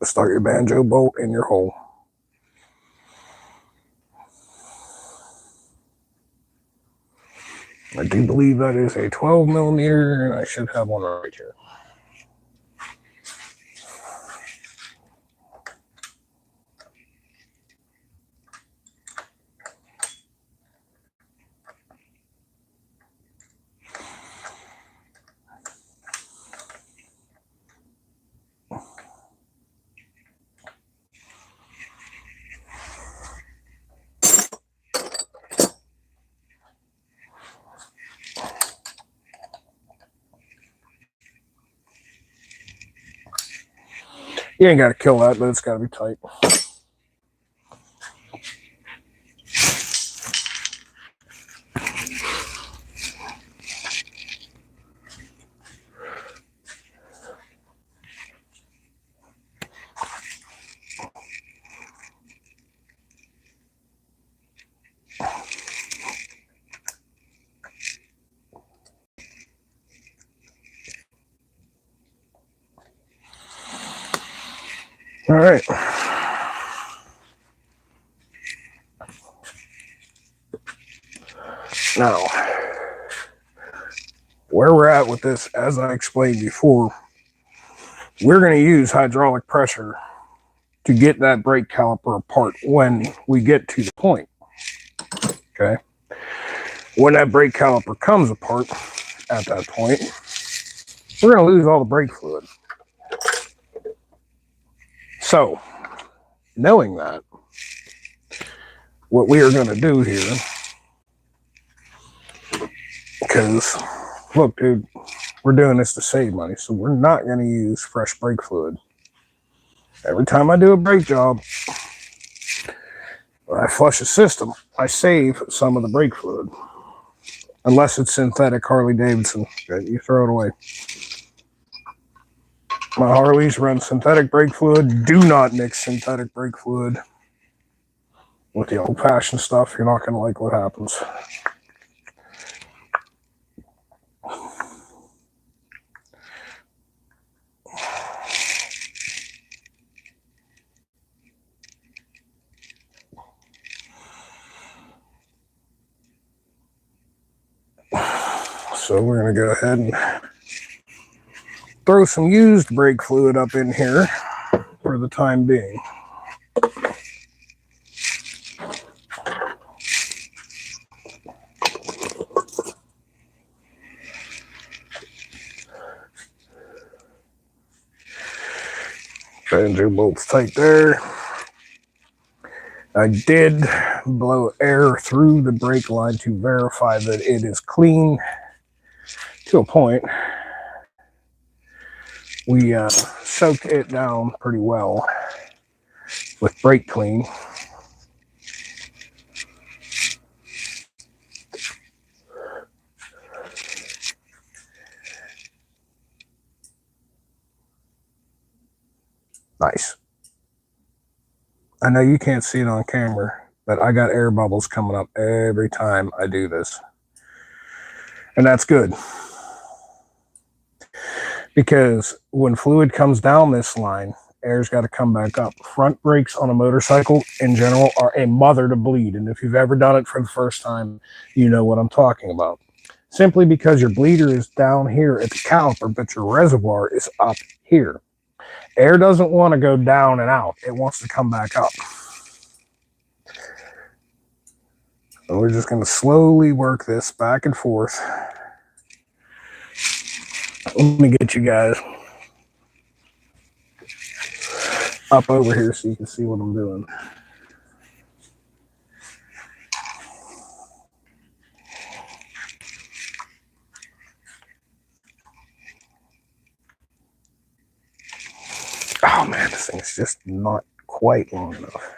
Start your banjo bolt in your hole. I do believe that is a 12 millimeter, and I should have one right here. You ain't got to kill that, but it's got to be tight. All right. Now, where we're at with this, as I explained before, we're going to use hydraulic pressure to get that brake caliper apart when we get to the point. Okay. When that brake caliper comes apart at that point, we're going to lose all the brake fluid. So, knowing that, what we are going to do here, because look, dude, we're doing this to save money, so we're not going to use fresh brake fluid. Every time I do a brake job, when I flush a system, I save some of the brake fluid. Unless it's synthetic Harley Davidson, you throw it away. My Harleys run synthetic brake fluid. Do not mix synthetic brake fluid with the old-fashioned stuff. You're not going to like what happens. So we're going to go ahead and throw some used brake fluid up in here for the time being. Banjo bolts tight there. I did blow air through the brake line to verify that it is clean to a point. We soaked it down pretty well with brake clean. Nice. I know you can't see it on camera, but I got air bubbles coming up every time I do this. And that's good. Because when fluid comes down this line, air's got to come back up. Front brakes on a motorcycle in general are a mother to bleed. And if you've ever done it for the first time, you know what I'm talking about. Simply because your bleeder is down here at the caliper, but your reservoir is up here. Air doesn't want to go down and out. It wants to come back up. So we're just going to slowly work this back and forth. Let me get you guys up over here so you can see what I'm doing. Oh man, this thing's just not quite long enough.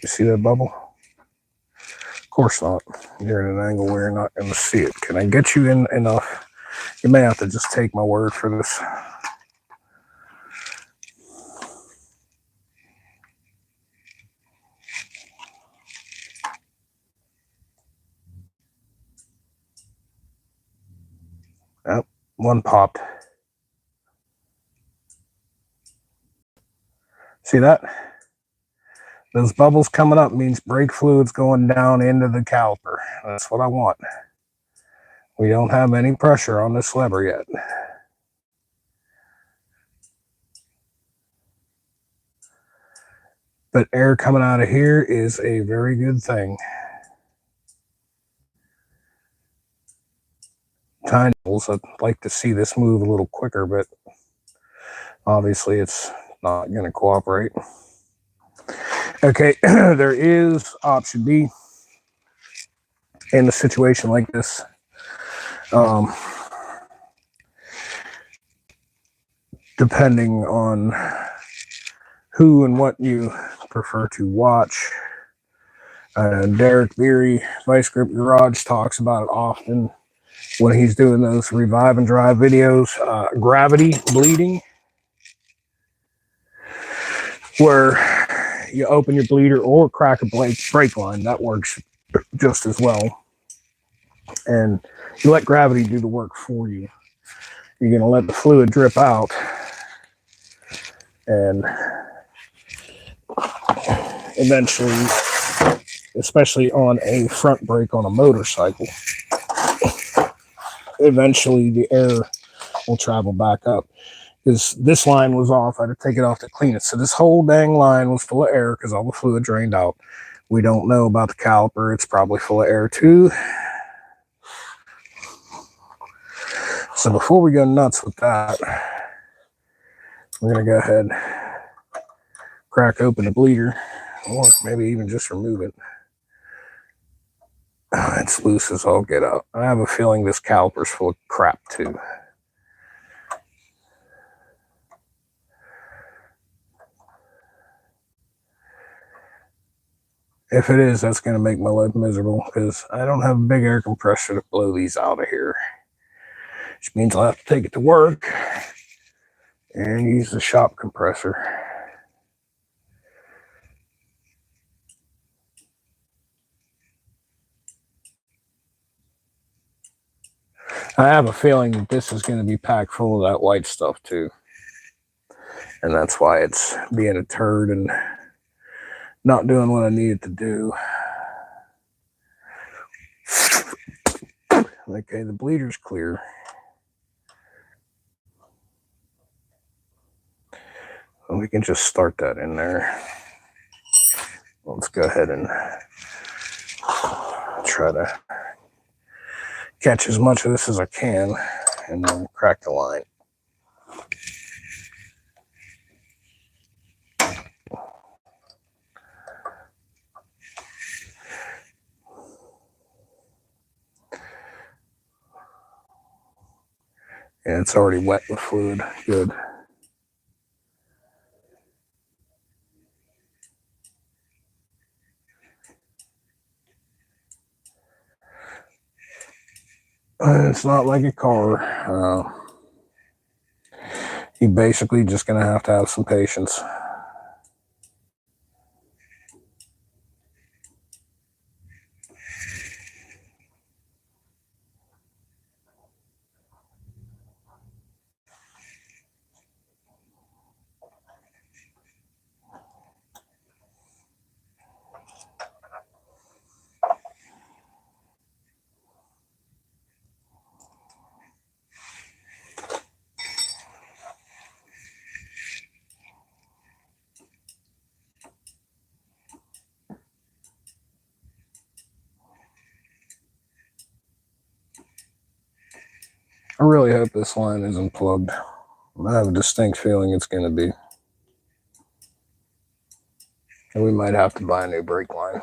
You see that bubble? Of course not. You're at an angle where you're not going to see it. Can I get you in enough? You may have to just take my word for this. Oh, one popped. See that? Those bubbles coming up means brake fluid's going down into the caliper. That's what I want. We don't have any pressure on this lever yet. But air coming out of here is a very good thing. I'd like to see this move a little quicker, but obviously it's not going to cooperate. Okay, there is option B in a situation like this. Depending on who and what you prefer to watch. Derek Beery, Vice Grip Garage, talks about it often when he's doing those revive and drive videos. Gravity bleeding, where you open your bleeder or crack a brake line. That works just as well. And you let gravity do the work for you. You're going to let the fluid drip out. And eventually, especially on a front brake on a motorcycle, eventually the air will travel back up. Because this line was off, I had to take it off to clean it. So this whole dang line was full of air because all the fluid drained out. We don't know about the caliper. It's probably full of air too. So before we go nuts with that, we're going to go ahead, crack open the bleeder, or maybe even just remove it. It's loose as all get out. I have a feeling this caliper's full of crap too. If it is, that's going to make my life miserable because I don't have a big air compressor to blow these out of here. Which means I'll have to take it to work and use the shop compressor. I have a feeling that this is going to be packed full of that white stuff too. And that's why it's being a turd and not doing what I needed to do. Okay, the bleeder's clear. And we can just start that in there. Let's go ahead and try to catch as much of this as I can and then crack the line. And it's already wet with fluid. Good. It's not like a car. You basically just going to have some patience. I really hope this line isn't plugged. I have a distinct feeling it's going to be. And we might have to buy a new brake line.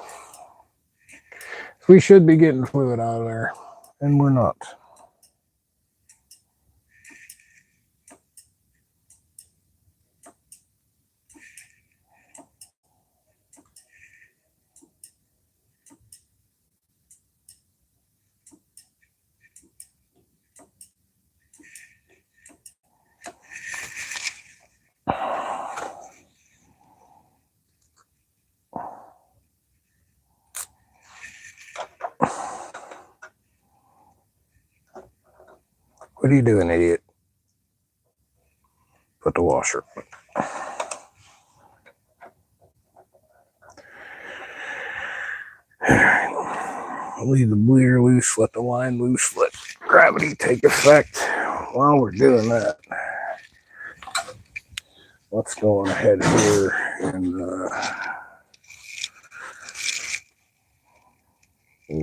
We should be getting fluid out of there, and we're not. What are you doing, idiot? Put the washer. Leave the bleeder loose, let the line loose, let gravity take effect. While we're doing that, let's go on ahead here and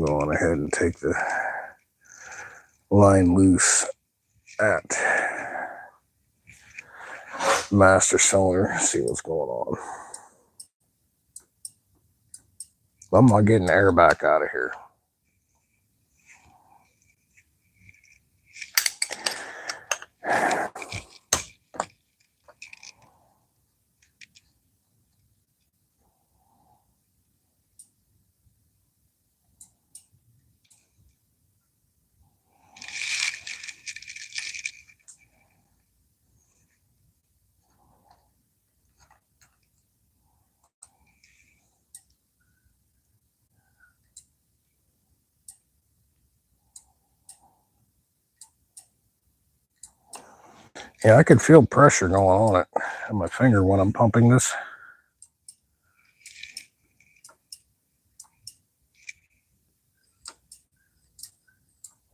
go on ahead and take the line loose at master cylinder, see what's going on. I'm not getting air back out of here. Yeah, I could feel pressure going on it on my finger when I'm pumping this.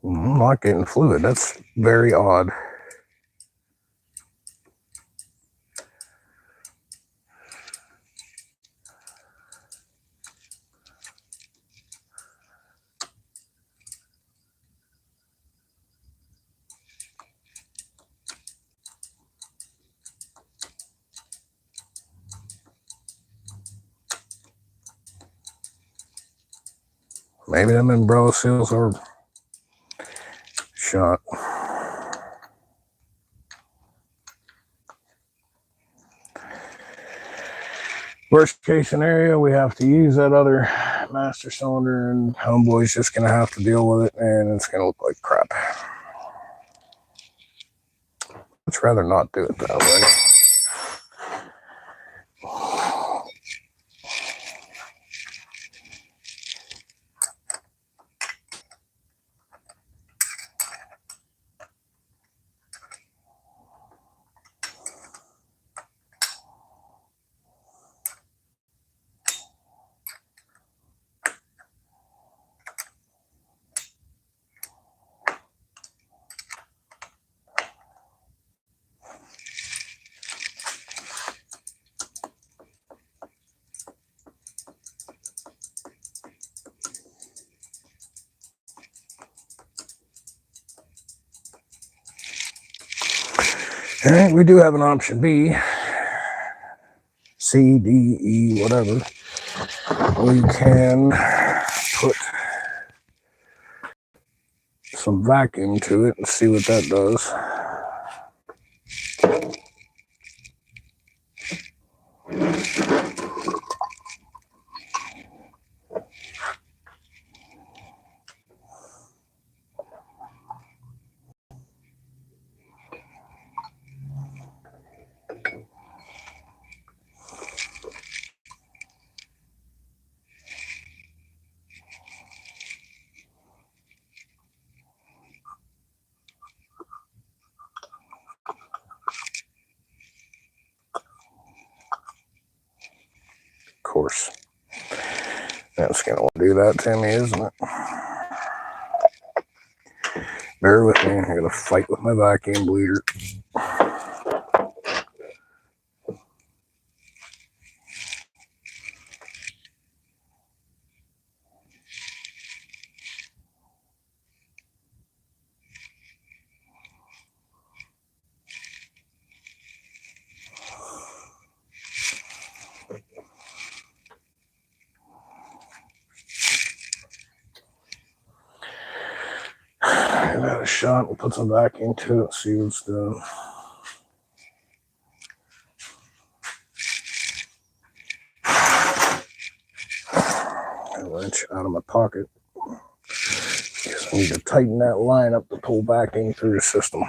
I'm not getting fluid. That's very odd. Maybe them umbrella seals are shot. Worst case scenario, we have to use that other master cylinder, and homeboy's just going to have to deal with it, and it's going to look like crap. I'd rather not do it that way. All right, we do have an option B, C, D, E, whatever. We can put some vacuum to it and see what that does. course. That's going to do that to me, isn't it? Bear with me. I'm going to fight with my vacuum bleeder. Give that a shot. We'll put some vacuum to it, see what's done. A wrench out of my pocket. Because I need to tighten that line up to pull vacuum through the system.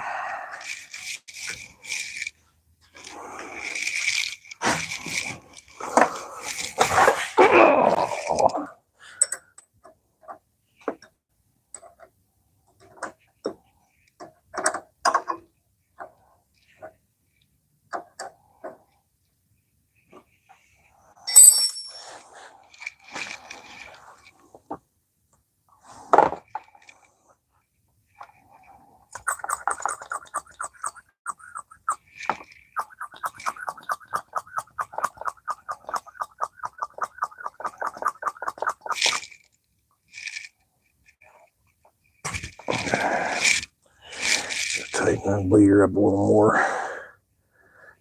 Tighten that bleeder up a little more.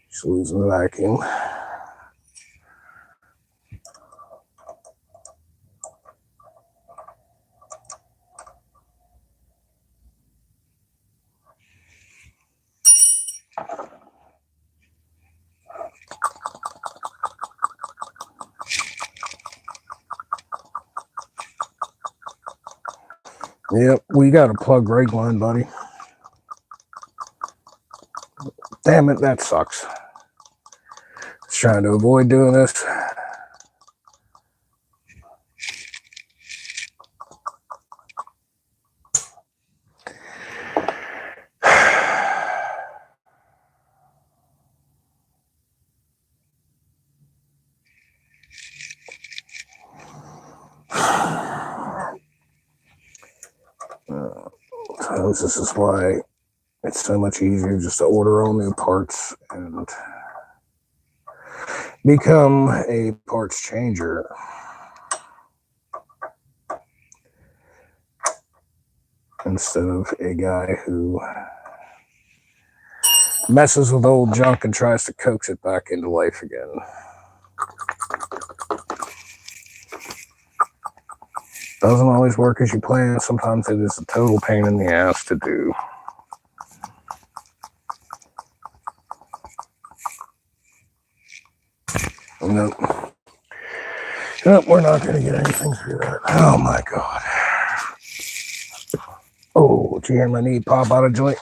Just losing the vacuum. Yep, we got a plug brake line, buddy. Damn it, that sucks. Just trying to avoid doing this. This is why it's so much easier just to order all new parts and become a parts changer. Instead of a guy who messes with old junk and tries to coax it back into life again. Doesn't always work as you plan. Sometimes it is a total pain in the ass to do. Nope. Nope, we're not going to get anything through that. Oh my God. Oh, did you hear my knee pop out of joint?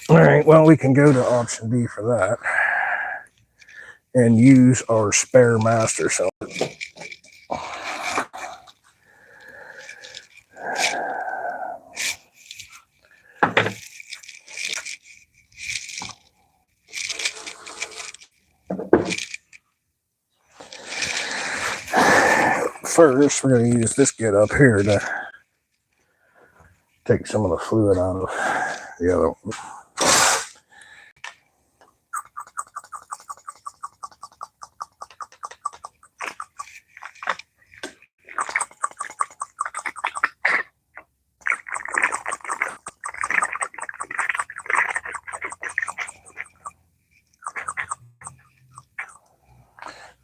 All right, well, we can go to option B for that and use our spare master cylinder. First, we're going to use this get up here to take some of the fluid out of the other one.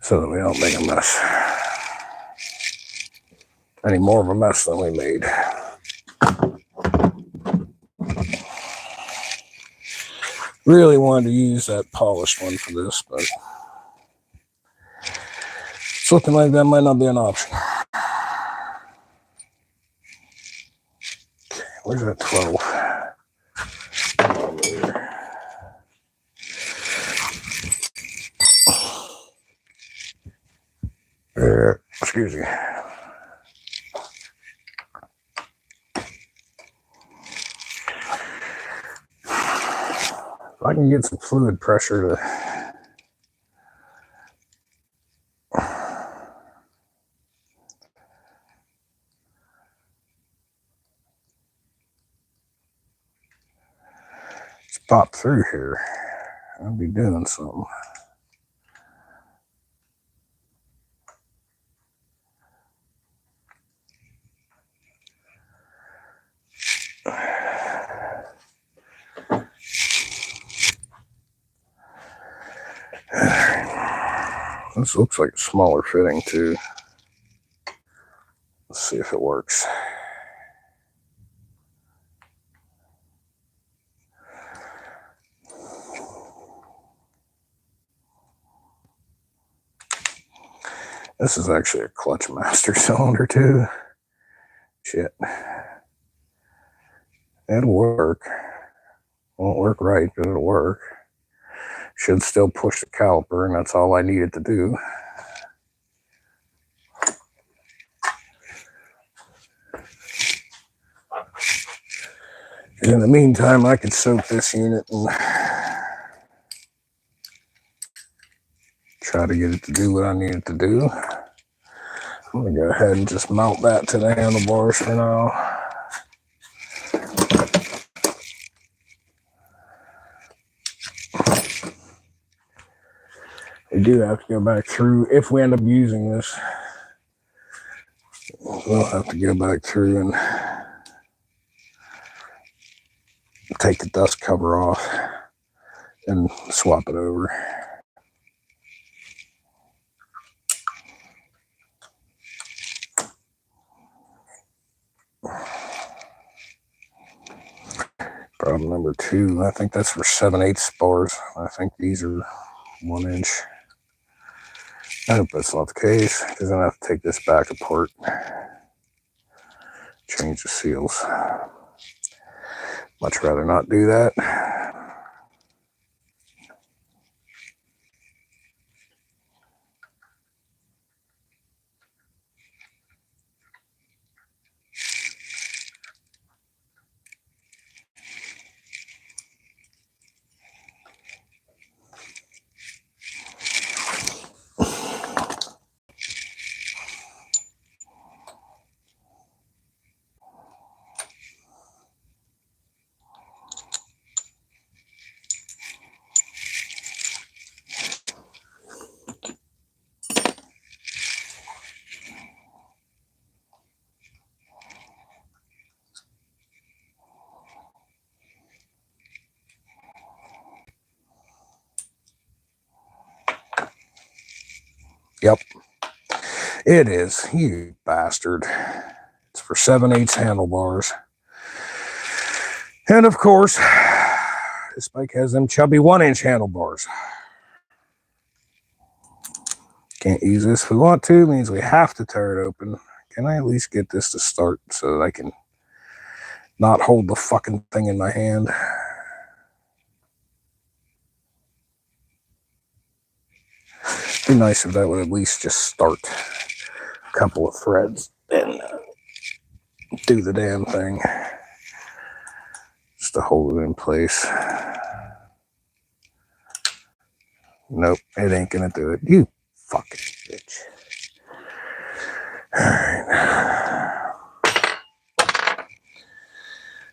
So that we don't make a mess. Any more of a mess than we made. Really wanted to use that polished one for this, but it's looking like that might not be an option. Okay, where's that 12? Excuse me. I can get some fluid pressure to just pop through here, I'll be doing something. This looks like a smaller fitting too. Let's see if it works. This is actually a clutch master cylinder too. Shit. It'll work. Won't work right, but it'll work. Should still push the caliper, and that's all I needed to do. In the meantime, I could soak this unit and try to get it to do what I need it to do. I'm going to go ahead and just mount that to the handlebars for now. We do have to go back through, if we end up using this, we'll have to go back through and take the dust cover off and swap it over. Problem number 2, I think that's for 7/8 bars. I think these are 1 inch. I hope that's not the case, because I'm going to have to take this back apart, change the seals. Much rather not do that. Yep, it is, you bastard. It's for 7/8 handlebars. And of course, this bike has them chubby 1 inch handlebars. Can't use this if we want to, means we have to tear it open. Can I at least get this to start so that I can not hold the fucking thing in my hand? Be nice if that would at least just start a couple of threads and do the damn thing. Just to hold it in place. Nope, it ain't gonna do it. You fucking bitch. Alright.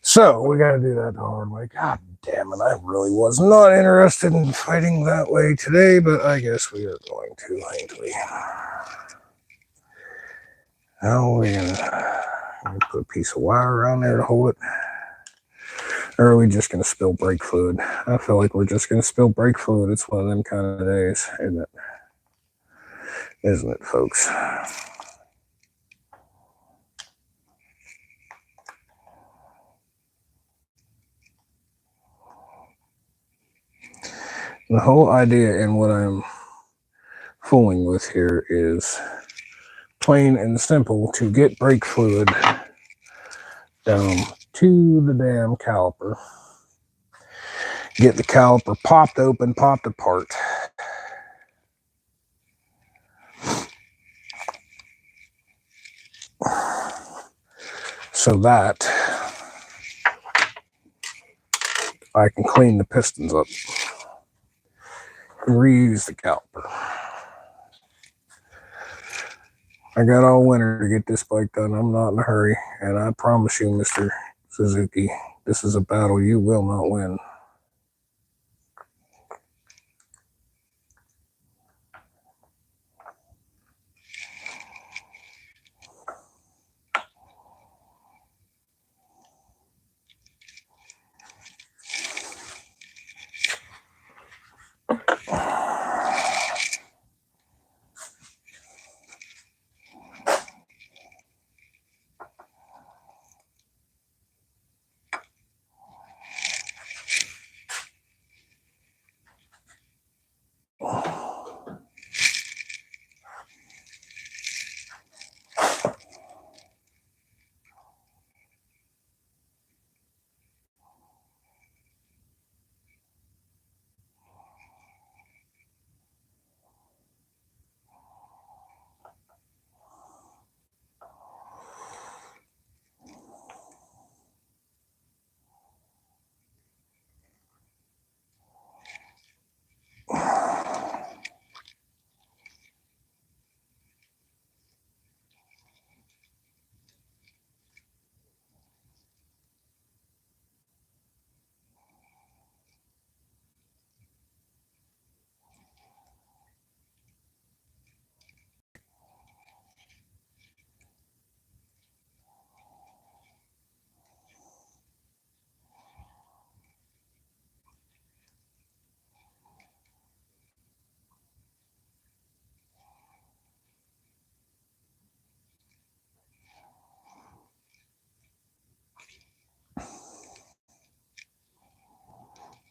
So, we gotta do that the hard way. God damn it, I really was not interested in fighting that way today, but I guess we are going to, ain't we? Now we're gonna put a piece of wire around there to hold it. Or are we just going to spill brake fluid? I feel like we're just going to spill brake fluid. It's one of them kind of days, isn't it? Isn't it, folks? The whole idea and what I'm fooling with here is plain and simple to get brake fluid down to the damn caliper. Get the caliper popped open, popped apart. So that I can clean the pistons up and reuse the caliper. I got all winter to get this bike done. I'm not in a hurry, and I promise you, Mr. Suzuki, this is a battle you will not win.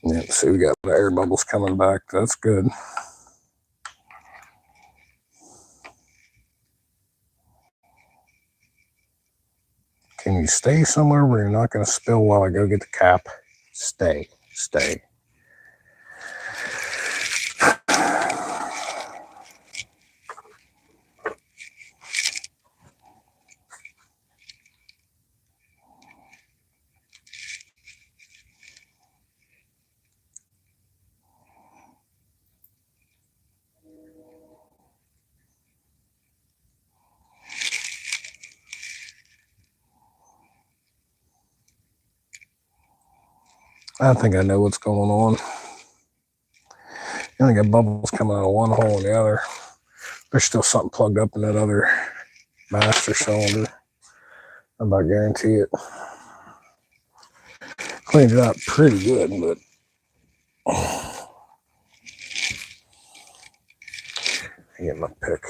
Yeah, see, we got the air bubbles coming back. That's good. Can you stay somewhere where you're not going to spill while I go get the cap? Stay. I think I know what's going on. You only got bubbles coming out of one hole and the other. There's still something plugged up in that other master cylinder. I about guarantee it. Cleaned it out pretty good, but I get my pick.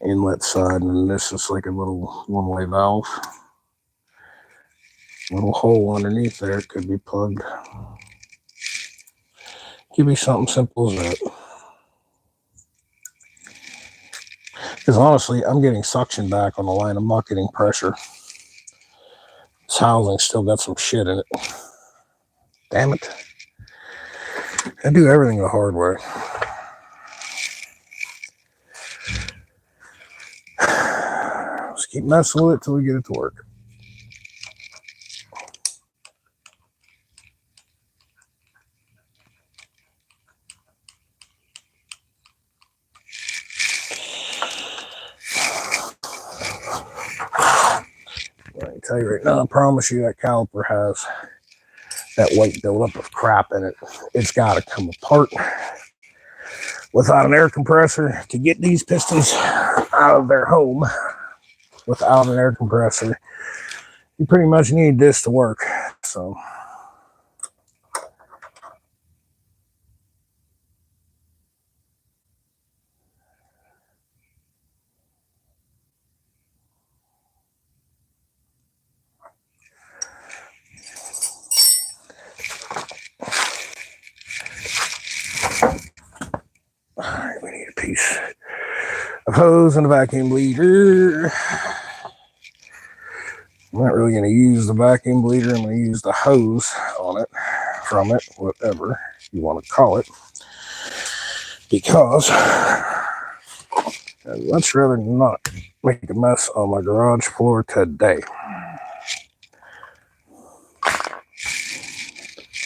Inlet side, and this is like a little one-way valve. Little hole underneath there could be plugged. Could be something simple as that. Because honestly, I'm getting suction back on the line. I'm not getting pressure. This housing still got some shit in it. Damn it. I do everything the hard way. Just keep messing with it till we get it to work. I can tell you right now, I promise you that caliper has that white buildup of crap in it. It's got to come apart. Without an air compressor, to get these pistons out of their home without an air compressor, you pretty much need this to work. So all right, we need a piece of hose and a vacuum bleeder. I'm not really going to use the vacuum bleeder. I'm going to use the hose on it, from it, whatever you want to call it, because I'd much rather not make a mess on my garage floor today.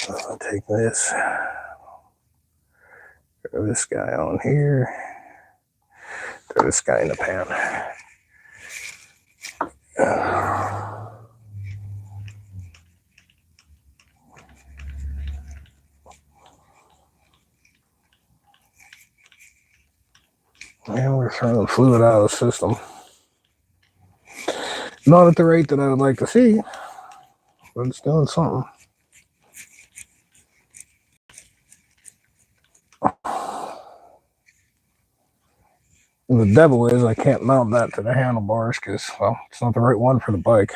I'll take this, throw this guy on here, throw this guy in the pan. And we're throwing fluid out of the system. Not at the rate that I would like to see, but it's doing something. And the devil is I can't mount that to the handlebars because, well, it's not the right one for the bike.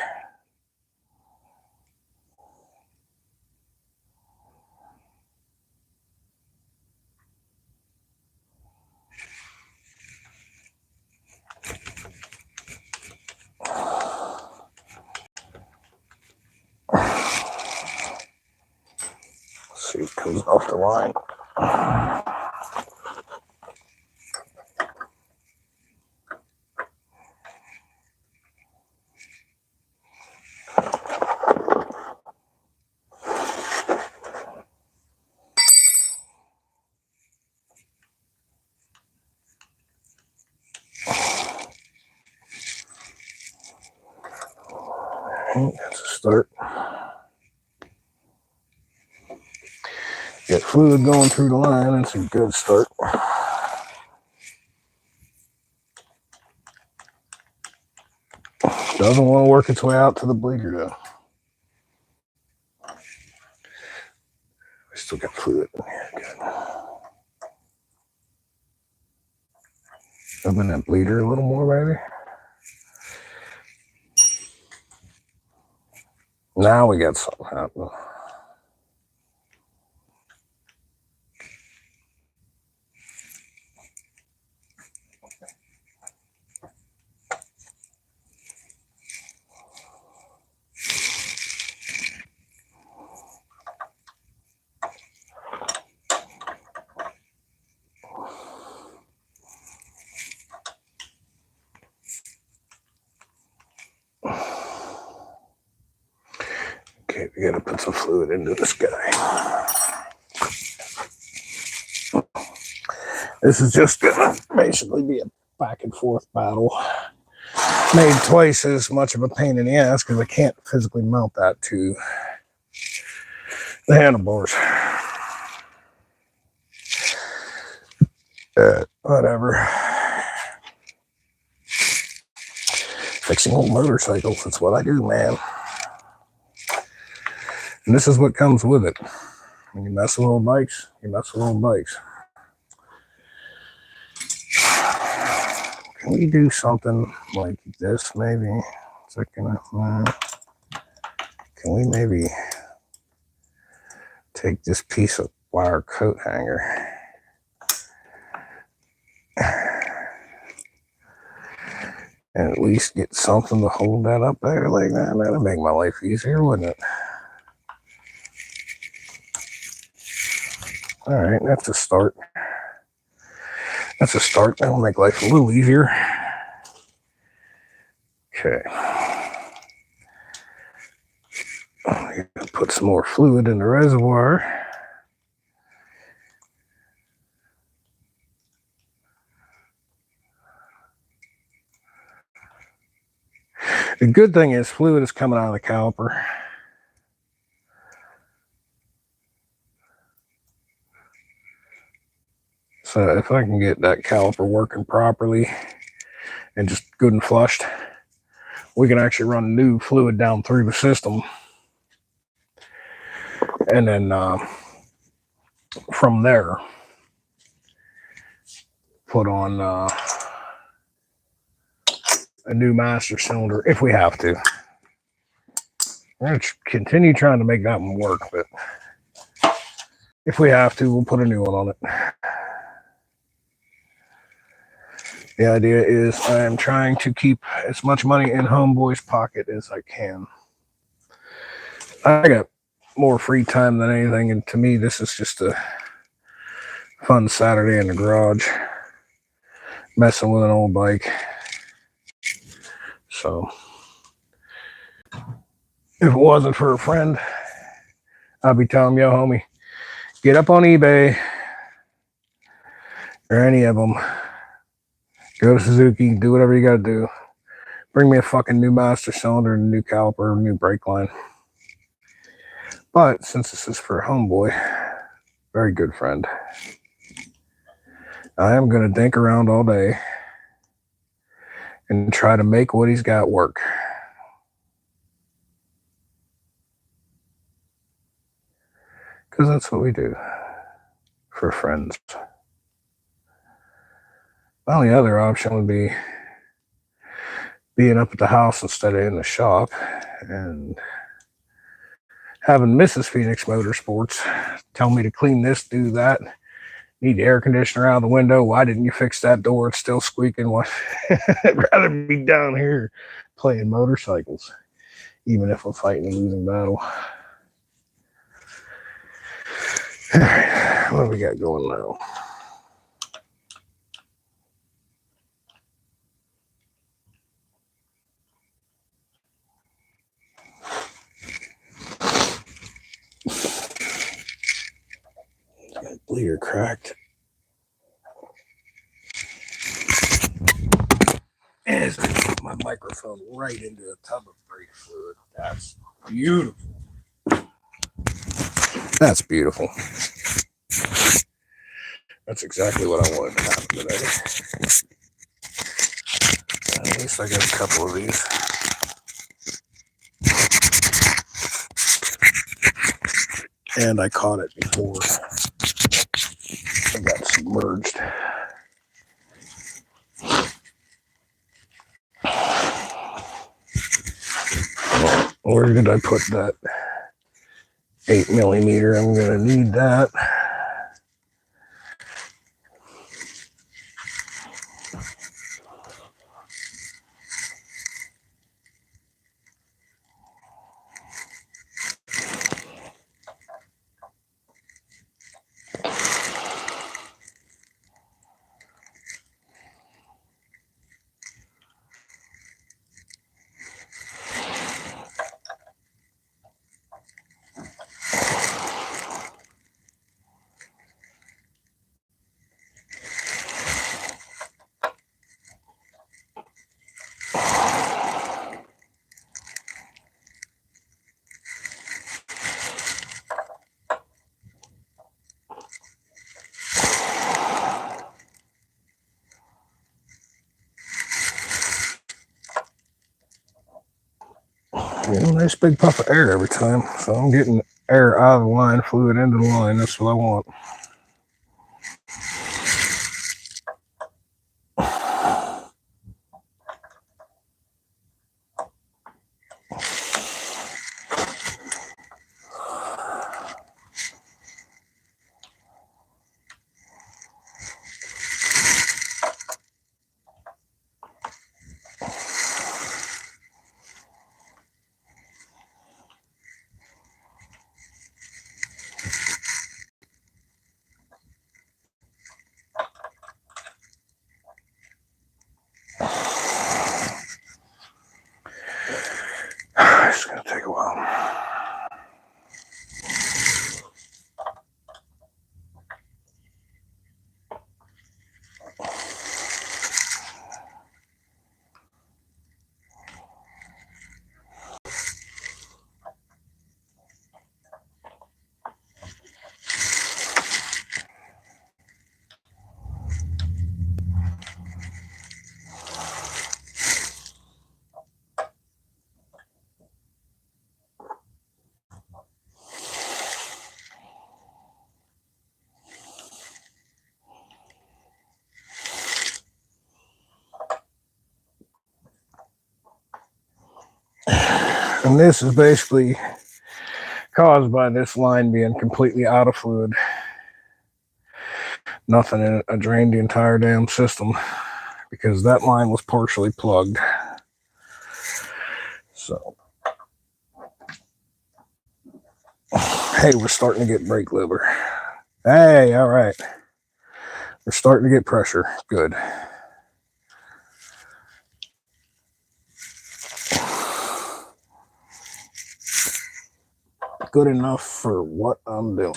Let's see, it comes off the line. That's a start. Get fluid going through the line, that's a good start. Doesn't want to work its way out to the bleeder though. We still got fluid in here, good. Open that bleeder a little more, baby. Now we got something happening. Okay, we gotta put some fluid into this guy. This is just gonna basically be a back and forth battle. Made twice as much of a pain in the ass because I can't physically mount that to the handlebars. Whatever. Fixing old motorcycles, that's what I do, man. And this is what comes with it. When you mess with old bikes, you mess with old bikes. Can we do something like this, maybe? Can we maybe take this piece of wire coat hanger and at least get something to hold that up there like that? That'll make my life easier, wouldn't it? All right, that's a start. That's a start. That'll make life a little easier. Okay. I'm gonna put some more fluid in the reservoir. The good thing is fluid is coming out of the caliper. So if I can get that caliper working properly and just good and flushed, we can actually run new fluid down through the system. And then from there, put on a new master cylinder if we have to. We're going to continue trying to make that one work, but if we have to, we'll put a new one on it. The idea is I am trying to keep as much money in Homeboy's pocket as I can. I got more free time than anything, and to me, this is just a fun Saturday in the garage. messing with an old bike. So if it wasn't for a friend, I'd be telling him, yo, homie, get up on eBay or any of them. Go to Suzuki, do whatever you got to do. Bring me a fucking new master cylinder, a new caliper, a new brake line. But since this is for a homeboy, very good friend, I am going to dink around all day and try to make what he's got work. Because that's what we do for friends. Well, the other option would be being up at the house instead of in the shop and having Mrs. Phoenix Motorsports tell me to clean this, do that. Need the air conditioner out of the window. Why didn't you fix that door? It's still squeaking. Why? I'd rather be down here playing motorcycles, even if I'm fighting a losing battle. All right, what do we got going now? My bleeder cracked. As I put my microphone right into a tub of brake fluid. That's beautiful. That's beautiful. That's exactly what I wanted to happen today. At least I got a couple of these. And I caught it before I got submerged. Where did I put that 8mm? I'm going to need that. Nice big puff of air every time. So I'm getting air out of the line, fluid into the line. That's what I want. It's going to take a while. And this is basically caused by this line being completely out of fluid. Nothing in it. I drained the entire damn system because that line was partially plugged. So, hey, we're starting to get brake liver. Hey, all right. We're starting to get pressure. Good. good enough for what I'm doing.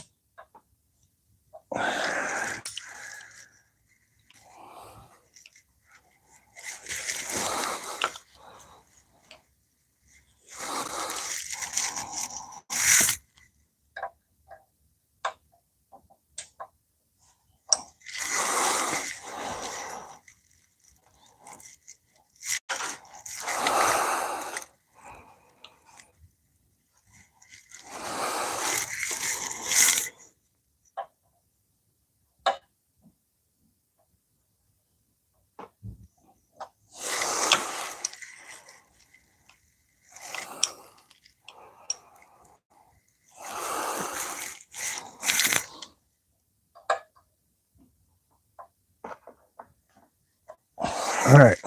All right.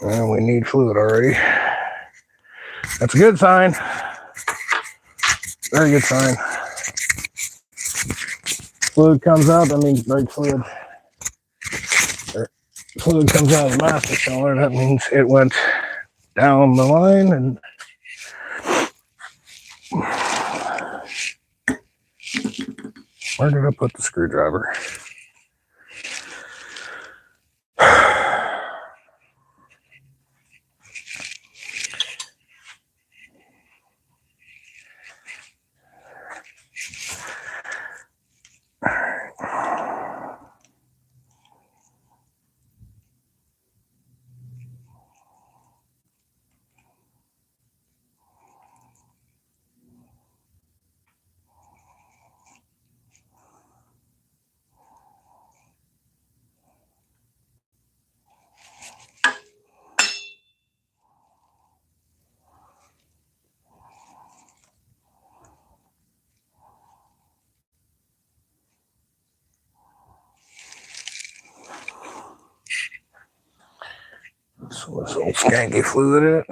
And we need fluid already. That's a good sign. Very good sign. Fluid comes out, that means brake fluid. Or fluid comes out of the master cylinder, that means it went down the line. And where did I put the screwdriver? So this old skanky fluid in it.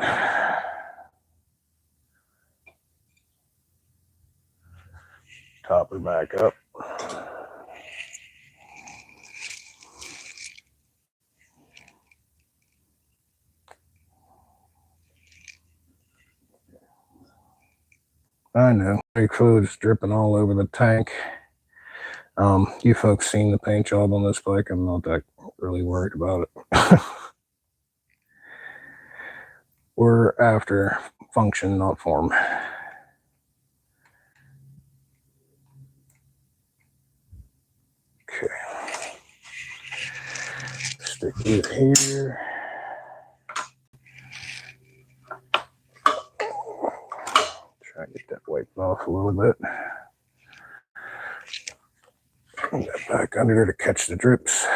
Top her back up. I know, brake fluid is dripping all over the tank. You folks seen the paint job on this bike. I'm not that really worried about it. We're after function, not form. Okay. Stick it here. Try to get that wiped off a little bit. Put that back under there to catch the drips.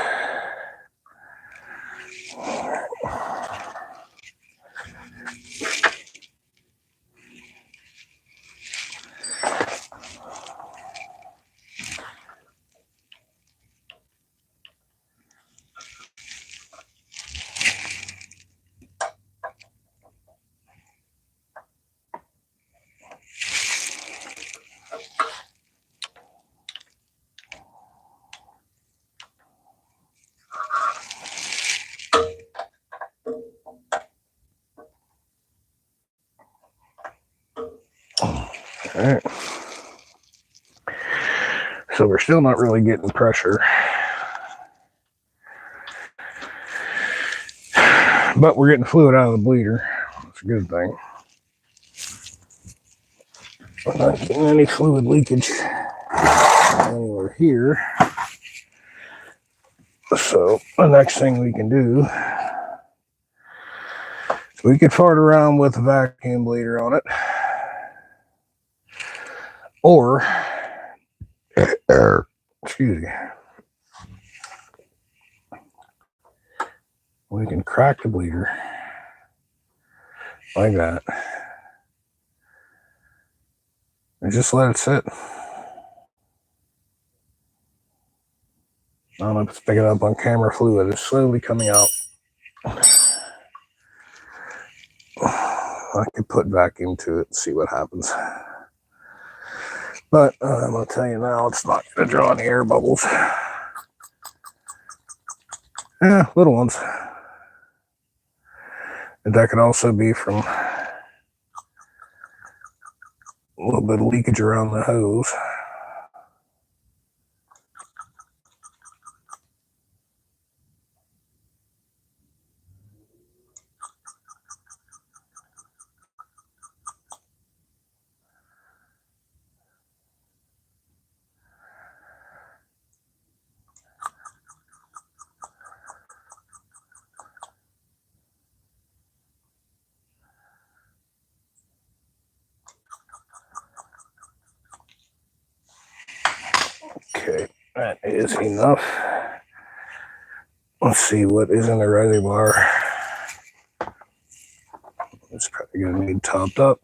All right. So we're still not really getting pressure, but we're getting fluid out of the bleeder. That's a good thing. We're not getting any fluid leakage anywhere here. So the next thing we can do, we could fart around with a vacuum bleeder on it, or excuse me, we can crack the bleeder like that and just let it sit. I don't know if it's picking up on camera. Fluid is slowly coming out. I could put vacuum to it and see what happens. But I'm going to tell you now, it's not going to draw any air bubbles. Yeah, little ones. And that could also be from A little bit of leakage around the hose. Okay, that is enough. Let's see what is in the reservoir. It's probably going to need topped up.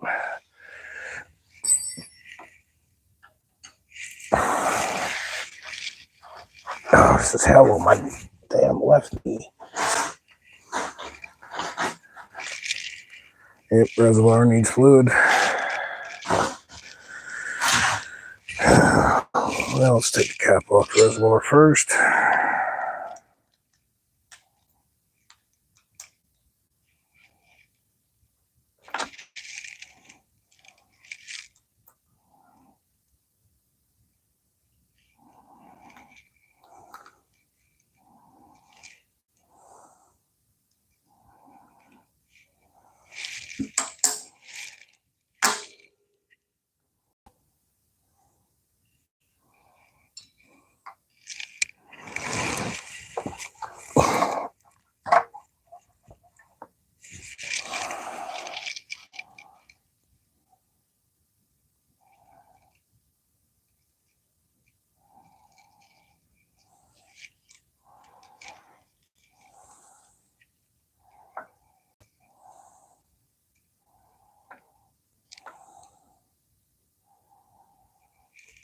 Oh, this is hell on my damn left knee. Yep, reservoir needs fluid. Well, let's take the cap off the reservoir first.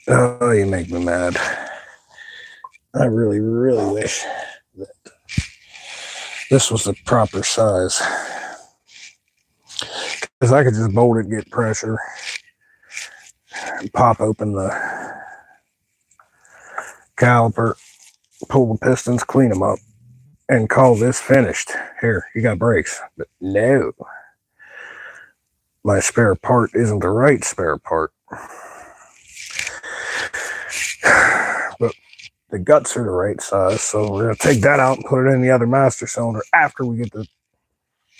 Oh, you make me mad. I really, really wish that this was the proper size. Because I could just bolt it, get pressure, and pop open the caliper, pull the pistons, clean them up, and call this finished. Here, you got brakes. But no. My spare part isn't the right spare part. But the guts are the right size, so we're going to take that out and put it in the other master cylinder after we get the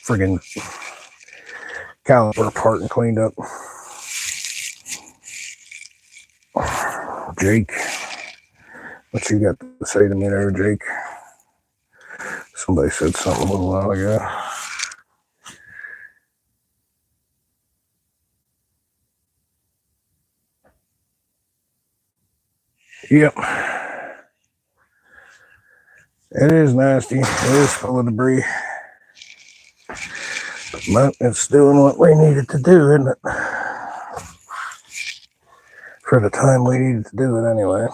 friggin' caliper apart and cleaned up. Jake, what you got to say to me there, Jake? Somebody said something a little while ago. Yep. It is nasty. It is full of debris. But it's doing what we needed to do, isn't it? For the time we needed to do it anyway.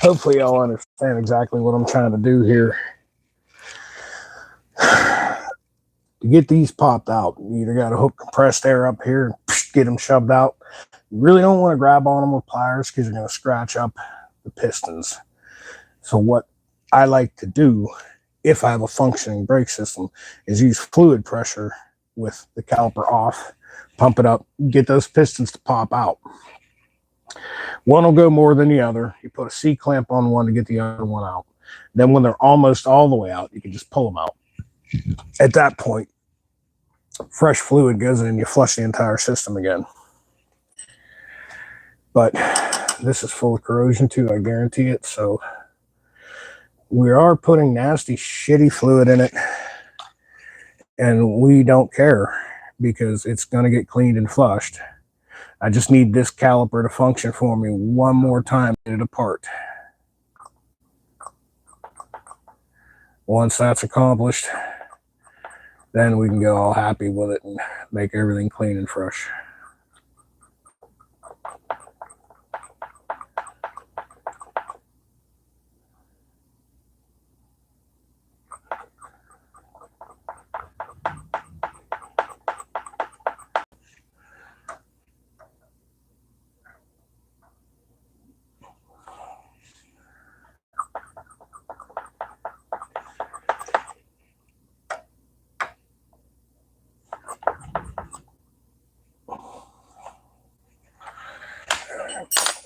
Hopefully y'all understand exactly what I'm trying to do here. To get these popped out, you either got to hook compressed air up here and get them shoved out. You really don't want to grab on them with pliers because you're going to scratch up the pistons. So what I like to do, if I have a functioning brake system, is use fluid pressure with the caliper off, pump it up, get those pistons to pop out. One will go more than the other. You put a C-clamp on one to get the other one out. Then when they're almost all the way out, you can just pull them out. At that point, fresh fluid goes in and you flush the entire system again. But this is full of corrosion too, I guarantee it. So we are putting nasty, shitty fluid in it, and we don't care because it's going to get cleaned and flushed. I just need this caliper to function for me one more time to get it apart. Once that's accomplished, then we can go all happy with it and make everything clean and fresh.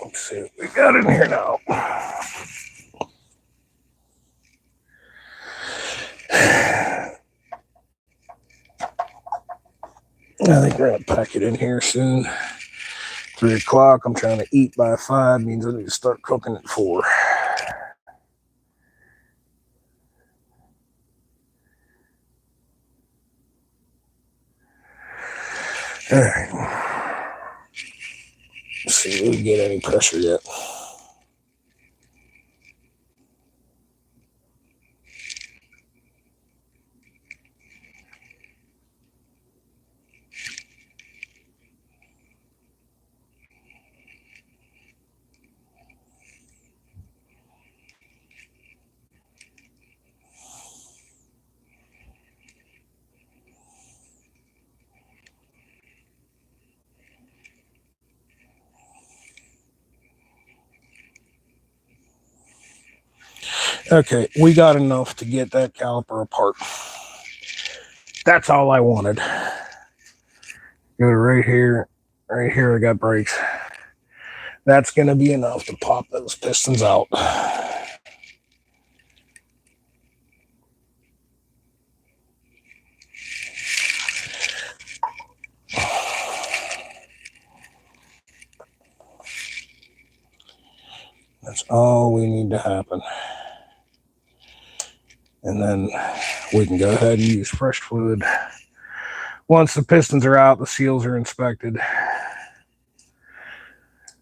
Let's see what we got in here now. I think we're going to pack it in here soon. 3 o'clock. I'm trying to eat by 5. Means I need to start cooking at 4. All right. Let's see if we get any pressure yet. Okay, we got enough to get that caliper apart. That's all I wanted. Go to right here. Right here I got brakes. That's going to be enough to pop those pistons out. That's all we need to happen. And then we can go ahead and use fresh fluid. Once the pistons are out, the seals are inspected.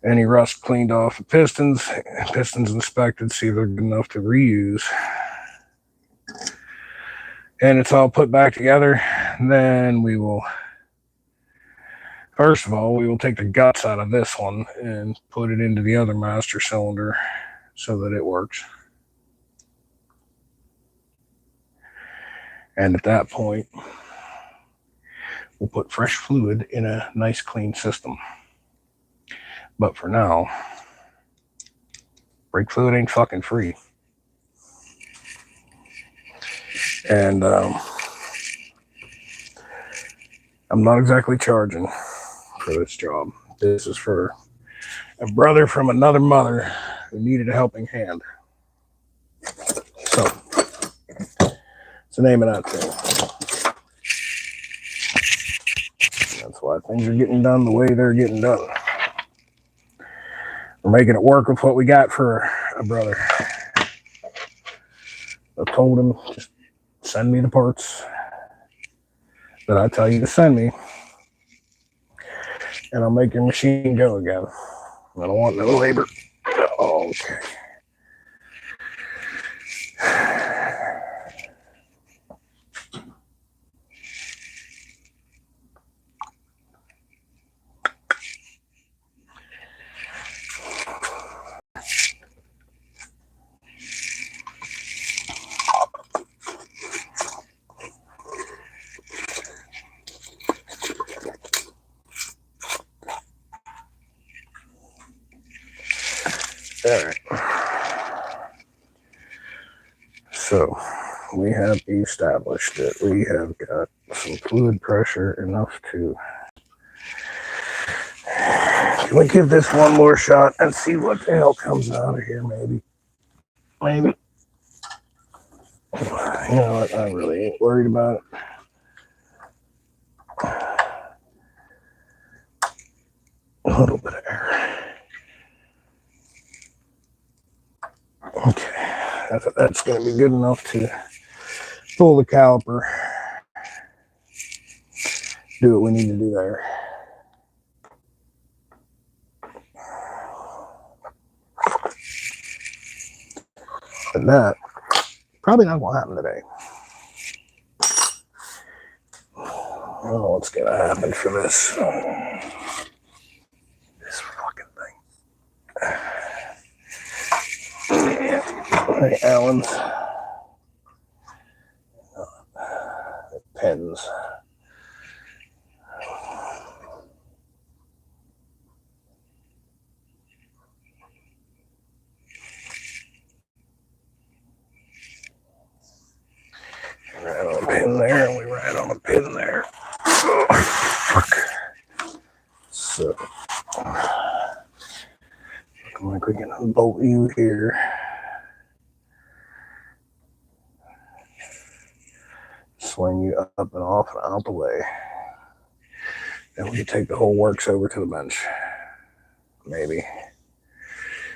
Any rust cleaned off the pistons inspected, see if they're good enough to reuse. And it's all put back together. Then we will, first of all, we will take the guts out of this one and put it into the other master cylinder so that it works. And at that point, we'll put fresh fluid in a nice clean system. But for now, brake fluid ain't fucking free. And I'm not exactly charging for this job. This is for a brother from another mother who needed a helping hand. So, it's the name of that thing. That's why things are getting done the way they're getting done. We're making it work with what we got for a brother. I told him, just send me the parts that I tell you to send me, and I'll make your machine go again. I don't want no labor. Oh, okay. All right. So we have established that we have got some fluid pressure enough to Can we give this one more shot and see what the hell comes out of here? Maybe. You know what? I really ain't worried about it. A little bit of air. Okay, that's going to be good enough to pull the caliper. Do what we need to do there. And that probably not going to happen today. I don't know what's going to happen for this. This fucking thing. Yeah. Allen's. Pens. Right on a pin there, and we right on a pin there. Oh, fuck. So, looking like we can unbolt you here. Swing you up and off and out the way. Then we can take the whole works over to the bench. Maybe.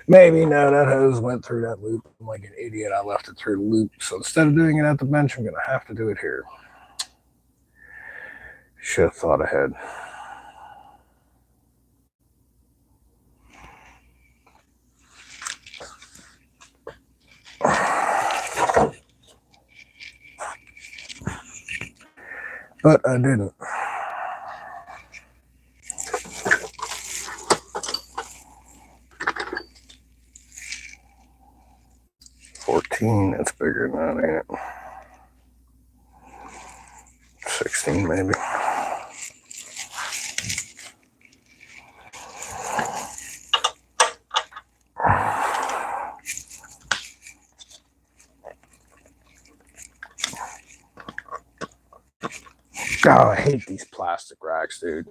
Maybe. No, that hose went through that loop. I'm like an idiot. I left it through the loop. So instead of doing it at the bench, I'm going to have to do it here. Should have thought ahead. But I didn't. That's bigger than that, ain't it? 16 maybe. Oh, I hate these plastic racks, dude.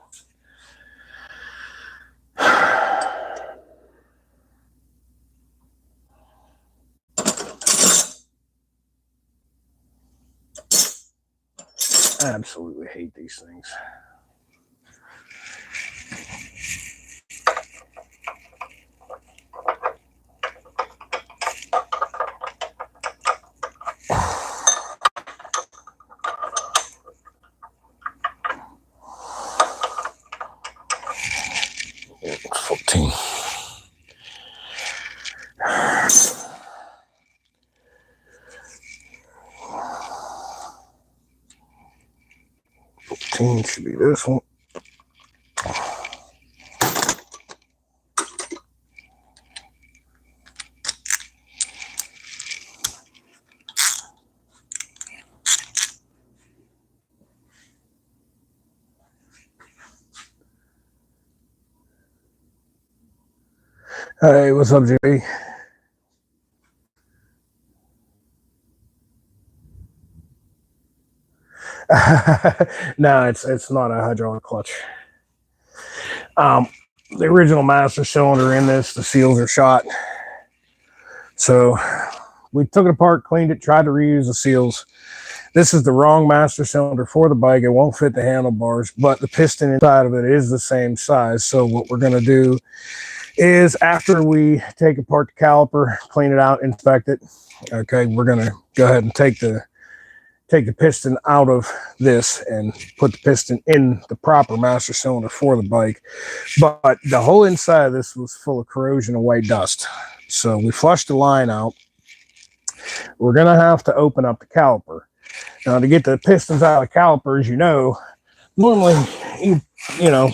I absolutely hate these things. It's 14. Should be this one. Hey, what's up, Jimmy? No, it's not a hydraulic clutch. The original master cylinder in this, the seals are shot. So we took it apart, cleaned it, tried to reuse the seals. This is the wrong master cylinder for the bike. It won't fit the handlebars, but the piston inside of it is the same size. So what we're going to do is after we take apart the caliper, clean it out, inspect it. Okay, we're going to go ahead and take the piston out of this and put the piston in the proper master cylinder for the bike. But the whole inside of this was full of corrosion and white dust. So we flushed the line out. We're going to have to open up the caliper. Now, to get the pistons out of the caliper, as you know, normally you know,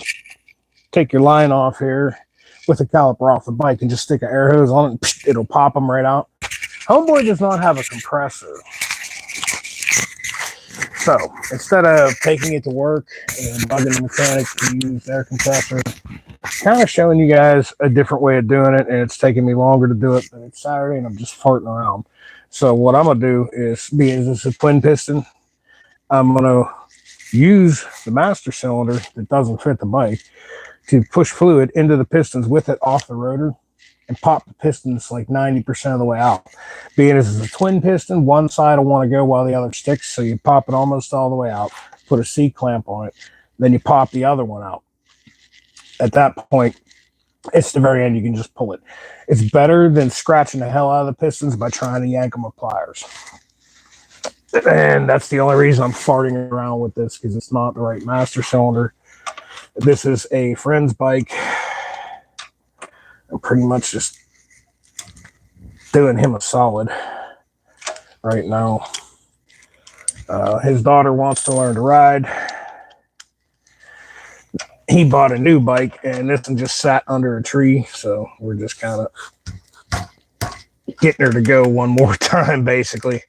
take your line off here with the caliper off the bike and just stick an air hose on it. It'll pop them right out. Homeboy does not have a compressor. So instead of taking it to work and bugging the mechanics to use their compressor, kind of showing you guys a different way of doing it, and it's taking me longer to do it, but it's Saturday and I'm just farting around. So what I'm gonna do is, being this is a twin piston, I'm gonna use the master cylinder that doesn't fit the bike, to push fluid into the pistons with it off the rotor and pop the pistons like 90% of the way out. Being as it's a twin piston, one side will want to go while the other sticks, so you pop it almost all the way out, put a C-clamp on it, then you pop the other one out. At that point, it's the very end, you can just pull it. It's better than scratching the hell out of the pistons by trying to yank them with pliers. And that's the only reason I'm farting around with this, because it's not the right master cylinder. This is a friend's bike. I'm pretty much just doing him a solid right now. His daughter wants to learn to ride. He bought a new bike, and this one just sat under a tree, so we're just kind of getting her to go one more time, basically.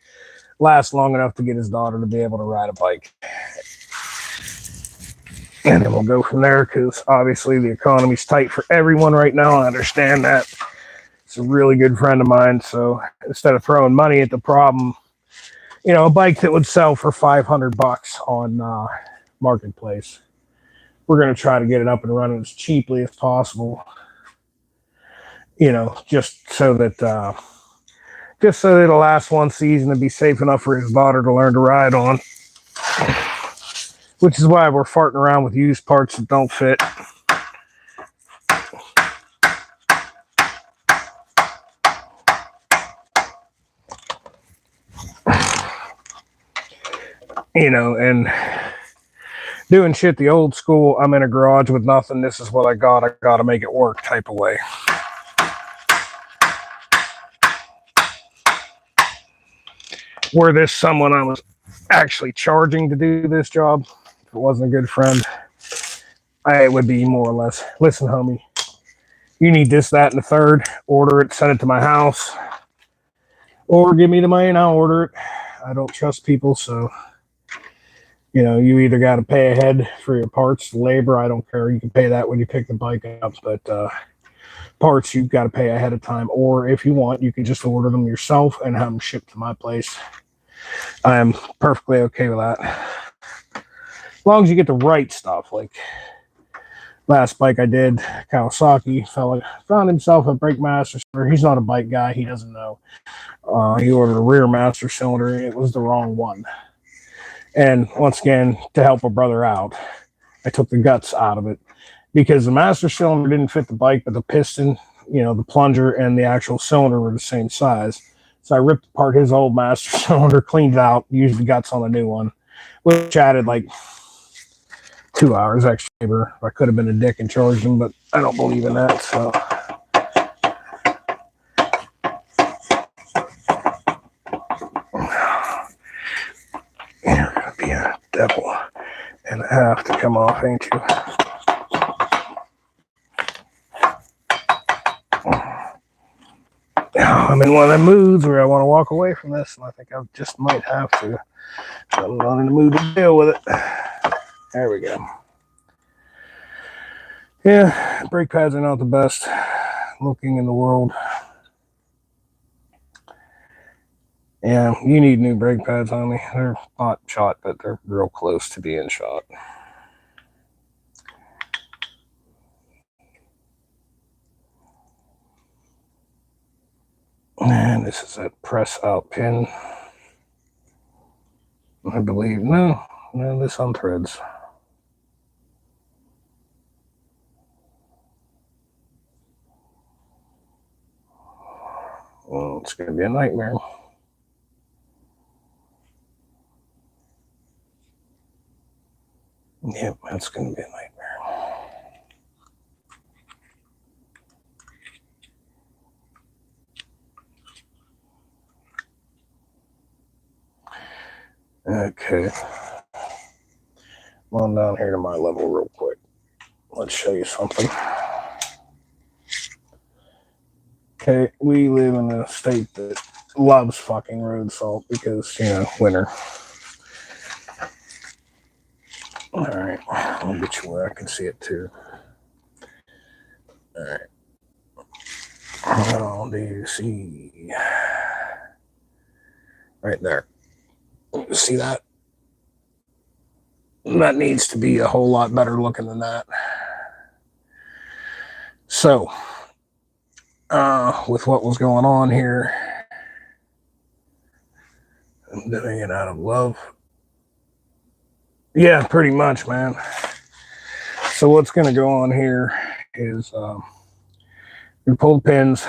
Last long enough to get his daughter to be able to ride a bike. And then we'll go from there, because obviously the economy's tight for everyone right now. I understand that. It's a really good friend of mine, so instead of throwing money at the problem, you know, a bike that would sell for $500 on Marketplace, we're going to try to get it up and running as cheaply as possible, you know, just so that it'll last one season and be safe enough for his daughter to learn to ride on. Which is why we're farting around with used parts that don't fit. You know, and doing shit the old school, I'm in a garage with nothing, this is what I gotta make it work type of way. Were this someone I was actually charging to do this job, if it wasn't a good friend, it would be more or less, listen, homie, you need this, that, and the third, order it, send it to my house, or give me the money and I'll order it. I don't trust people, so, you know, you either got to pay ahead for your parts, labor, I don't care, you can pay that when you pick the bike up, but parts you've got to pay ahead of time, or if you want, you can just order them yourself and have them shipped to my place. I am perfectly okay with that. As long as you get the right stuff. Like last bike I did, Kawasaki, fella found himself a brake master cylinder. He's not a bike guy, he doesn't know. He ordered a rear master cylinder and it was the wrong one. And once again, to help a brother out, I took the guts out of it, because the master cylinder didn't fit the bike, but the piston, you know, the plunger and the actual cylinder were the same size. So I ripped apart his old master cylinder, cleaned it out, used the guts on the new one, which added like 2 hours extra labor. I could have been a dick and charged him, but I don't believe in that, so. You're gonna be a devil and a half to come off, ain't you? I'm in one of the moods where I want to walk away from this, and I think I just might have to. I'm not in the mood to deal with it. There we go. Yeah, brake pads are not the best looking in the world. Yeah, you need new brake pads on me. They're not shot, but they're real close to being shot. And this is that press out pin. I believe, no, this unthreads. Well, it's going to be a nightmare. Yep, that's going to be a nightmare. Okay. Come on down here to my level real quick. Let's show you something. Okay, we live in a state that loves fucking road salt because, you know, winter. All right, I'll get you where I can see it too. All right. How do you see? Right there. See that? That needs to be a whole lot better looking than that. So, with what was going on here, I'm doing it out of love. Yeah, pretty much, man. So what's going to go on here is we pull the pins,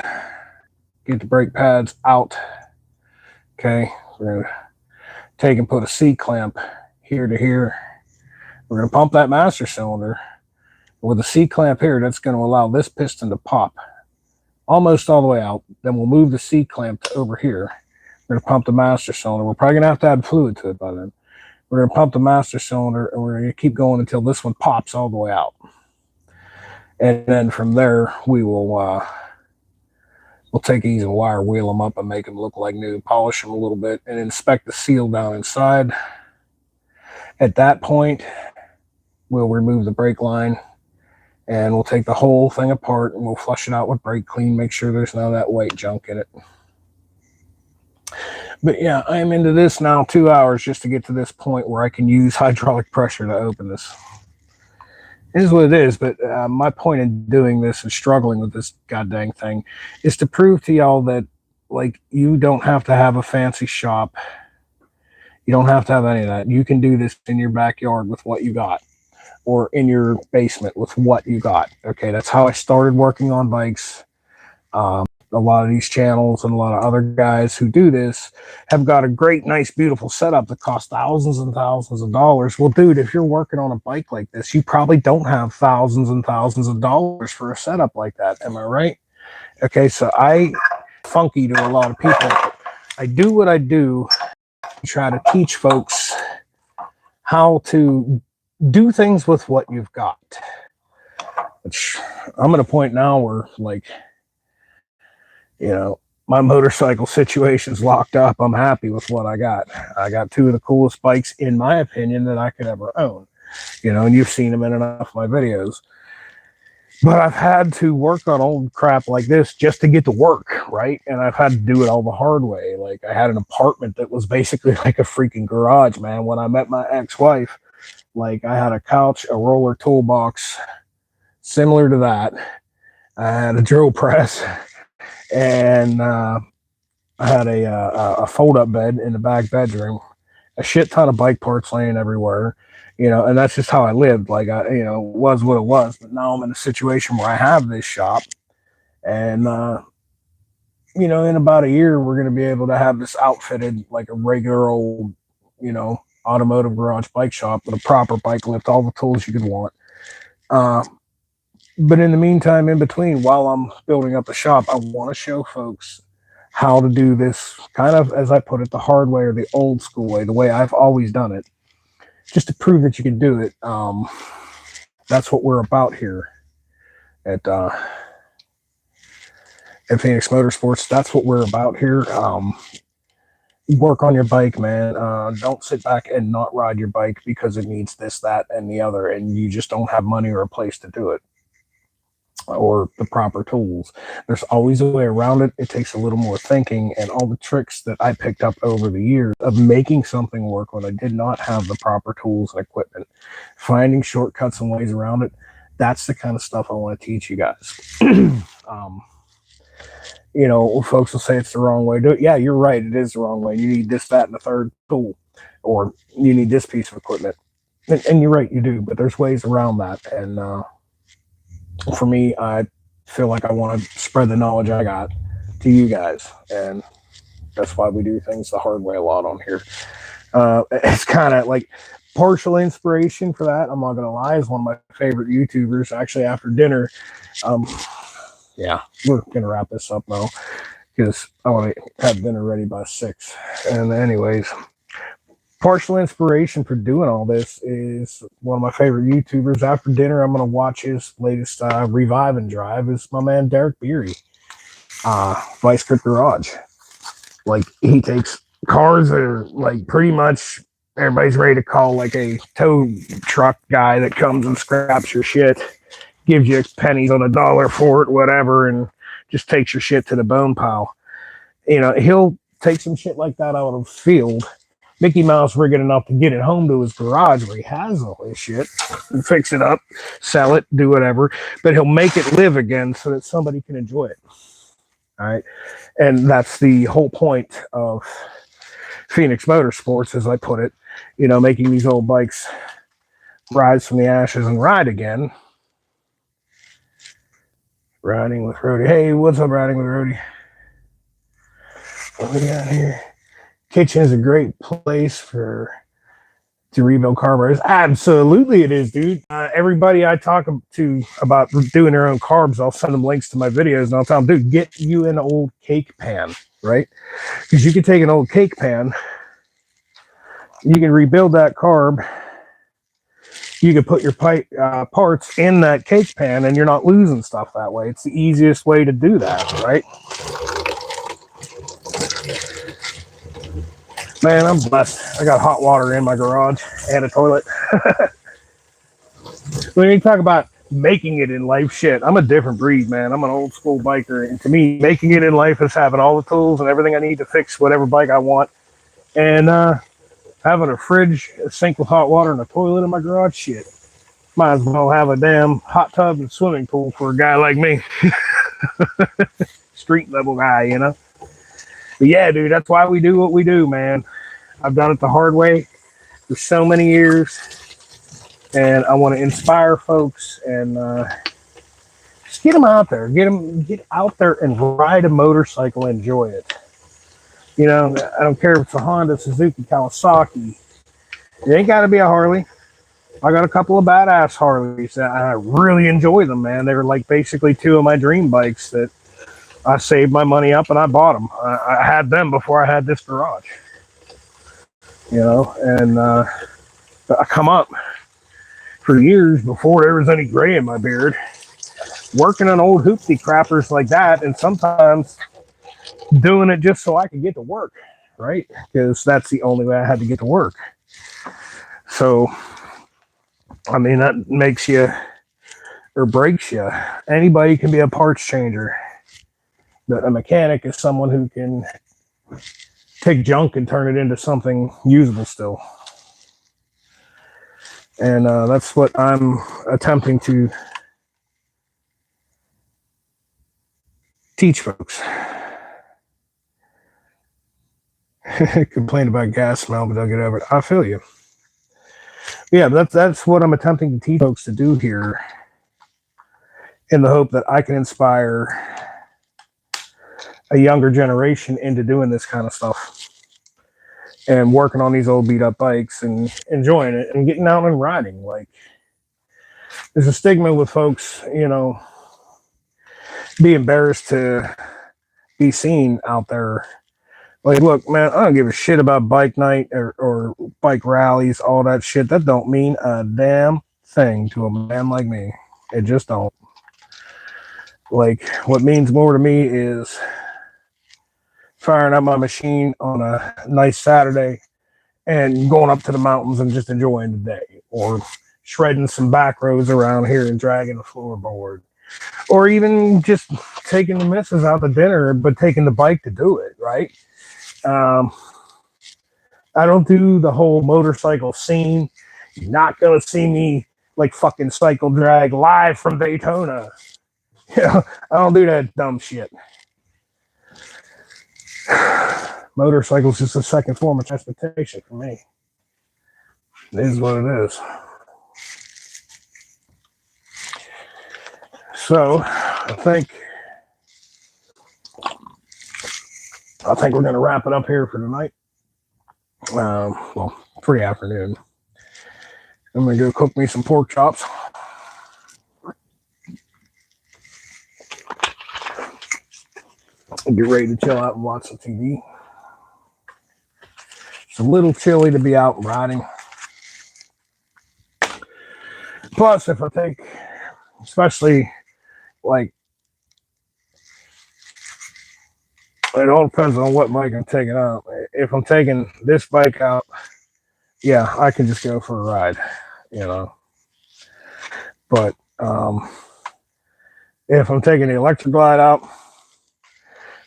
get the brake pads out. Okay, we're going to take and put a C-clamp here to here. We're going to pump that master cylinder. With a C-clamp here, that's going to allow this piston to pop almost all the way out. Then we'll move the C-clamp to over here. We're going to pump the master cylinder. We're probably going to add fluid to it by then. We're going to pump the master cylinder, and we're going to keep going until this one pops all the way out. And then from there, we will we'll take these and wire wheel them up and make them look like new, polish them a little bit, and inspect the seal down inside. At that point, we'll remove the brake line, and we'll take the whole thing apart, and we'll flush it out with brake clean, make sure there's none of that white junk in it. But yeah, I am into this now 2 hours just to get to this point where I can use hydraulic pressure to open this. It is what it is, but my point in doing this and struggling with this goddamn thing is to prove to y'all that, like, you don't have to have a fancy shop. You don't have to have any of that. You can do this in your backyard with what you got, or in your basement with what you got. Okay, that's how I started working on bikes. A lot of these channels and a lot of other guys who do this have got a great, nice, beautiful setup that costs thousands and thousands of dollars. Well, dude, if you're working on a bike like this, you probably don't have thousands and thousands of dollars for a setup like that. Am I right? Okay, so I funky to a lot of people. I do what I do to try to teach folks how to do things with what you've got. Which I'm at a point now where, like, you know, my motorcycle situation's locked up. I'm happy with what I got. I got two of the coolest bikes, in my opinion, that I could ever own. You know, and you've seen them in enough of my videos. But I've had to work on old crap like this just to get to work, right? And I've had to do it all the hard way. Like, I had an apartment that was basically like a freaking garage, man. When I met my ex-wife, like, I had a couch, a roller toolbox, similar to that. I had a drill press, and I had a fold-up bed in the back bedroom, a shit ton of bike parts laying everywhere, you know, and that's just how I lived. Like, you know, it was what it was. But now I'm in a situation where I have this shop, and you know, in about a year, we're going to be able to have this outfitted like a regular old, you know, automotive garage bike shop with a proper bike lift, all the tools you could want. But in the meantime, in between, while I'm building up the shop, I want to show folks how to do this kind of, as I put it, the hard way or the old school way, the way I've always done it, just to prove that you can do it. That's what we're about here at Phoenix Motorsports. That's what we're about here. Work on your bike, man. Don't sit back and not ride your bike because it needs this, that, and the other, and you just don't have money or a place to do it, or the proper tools. There's always a way around it. It takes a little more thinking, and all the tricks that I picked up over the years of making something work when I did not have the proper tools and equipment, finding shortcuts and ways around it. That's the kind of stuff I want to teach you guys. You know, folks will say it's the wrong way to do it. Yeah, you're right. It is the wrong way. You need this, that, and the third tool, or you need this piece of equipment. And you're right, you do, but there's ways around that. And for me, I feel like I want to spread the knowledge I got to you guys, and that's why we do things the hard way a lot on here. It's kind of like partial inspiration for that, I'm not gonna lie, is one of my favorite YouTubers. Actually, after dinner, yeah, we're gonna wrap this up now because I want to have dinner ready by 6. And anyways, partial inspiration for doing all this is one of my favorite YouTubers. After dinner, I'm going to watch his latest revive and drive. Is my man Derek Beery, Vice Grip Garage. Like, he takes cars that are like pretty much everybody's ready to call like a tow truck guy that comes and scraps your shit, gives you pennies on a dollar for it, whatever, and just takes your shit to the bone pile. You know, he'll take some shit like that out of the field Mickey Mouse rigging enough to get it home to his garage where he has all this shit, and fix it up, sell it, do whatever. But he'll make it live again so that somebody can enjoy it. All right. And that's the whole point of Phoenix Motorsports, as I put it, making these old bikes rise from the ashes and ride again. Riding with Rody. Hey, what's up, Riding with Rody? What we got here? Kitchen is a great place to rebuild carburetors. Absolutely it is, dude. Everybody I talk to about doing their own carbs, I'll send them links to my videos and I'll tell them, dude, get you an old cake pan, right? Because you can take an old cake pan, you can rebuild that carb, you can put your parts in that cake pan and you're not losing stuff that way. It's the easiest way to do that, right? Man, I'm blessed. I got hot water in my garage and a toilet. When you talk about making it in life, shit, I'm a different breed, man. I'm an old school biker. And to me, making it in life is having all the tools and everything I need to fix whatever bike I want. And having a fridge, a sink with hot water, and a toilet in my garage, shit. Might as well have a damn hot tub and swimming pool for a guy like me. Street level guy, But yeah, dude, that's why we do what we do, man. I've done it the hard way for so many years. And I want to inspire folks and just get them out there. Get out there and ride a motorcycle and enjoy it. I don't care if it's a Honda, Suzuki, Kawasaki. It ain't got to be a Harley. I got a couple of badass Harleys that I really enjoy them, man. They were like basically two of my dream bikes that I saved my money up and I bought them. I had them before I had this garage, and I come up for years before there was any gray in my beard, working on old hoopty crappers like that, and sometimes doing it just so I could get to work, right? Because that's the only way I had to get to work. So, I mean, that makes you or breaks you. Anybody can be a parts changer. But a mechanic is someone who can take junk and turn it into something usable still. And that's what I'm attempting to teach folks. Complain about gas smell, but they'll get over it. I feel you. Yeah, that's what I'm attempting to teach folks to do here, in the hope that I can inspire a younger generation into doing this kind of stuff and working on these old beat up bikes and enjoying it and getting out and riding. Like, there's a stigma with folks, be embarrassed to be seen out there. Like, look, man, I don't give a shit about bike night or bike rallies, all that shit. That don't mean a damn thing to a man like me. It just don't. Like, what means more to me is firing up my machine on a nice Saturday and going up to the mountains and just enjoying the day, or shredding some back roads around here and dragging a floorboard, or even just taking the missus out to dinner, but taking the bike to do it, right? I don't do the whole motorcycle scene. You're not going to see me like fucking cycle drag live from Daytona. I don't do that dumb shit. Motorcycles is the second form of transportation for me. It is what it is. So I think we're going to wrap it up here for tonight. Well, for the afternoon. I'm going to go cook me some pork chops. And get ready to chill out and watch some TV. It's a little chilly to be out and riding. Plus, if I take, especially like, it all depends on what bike I'm taking out. If I'm taking this bike out, yeah, I can just go for a ride, But if I'm taking the Electric Glide out,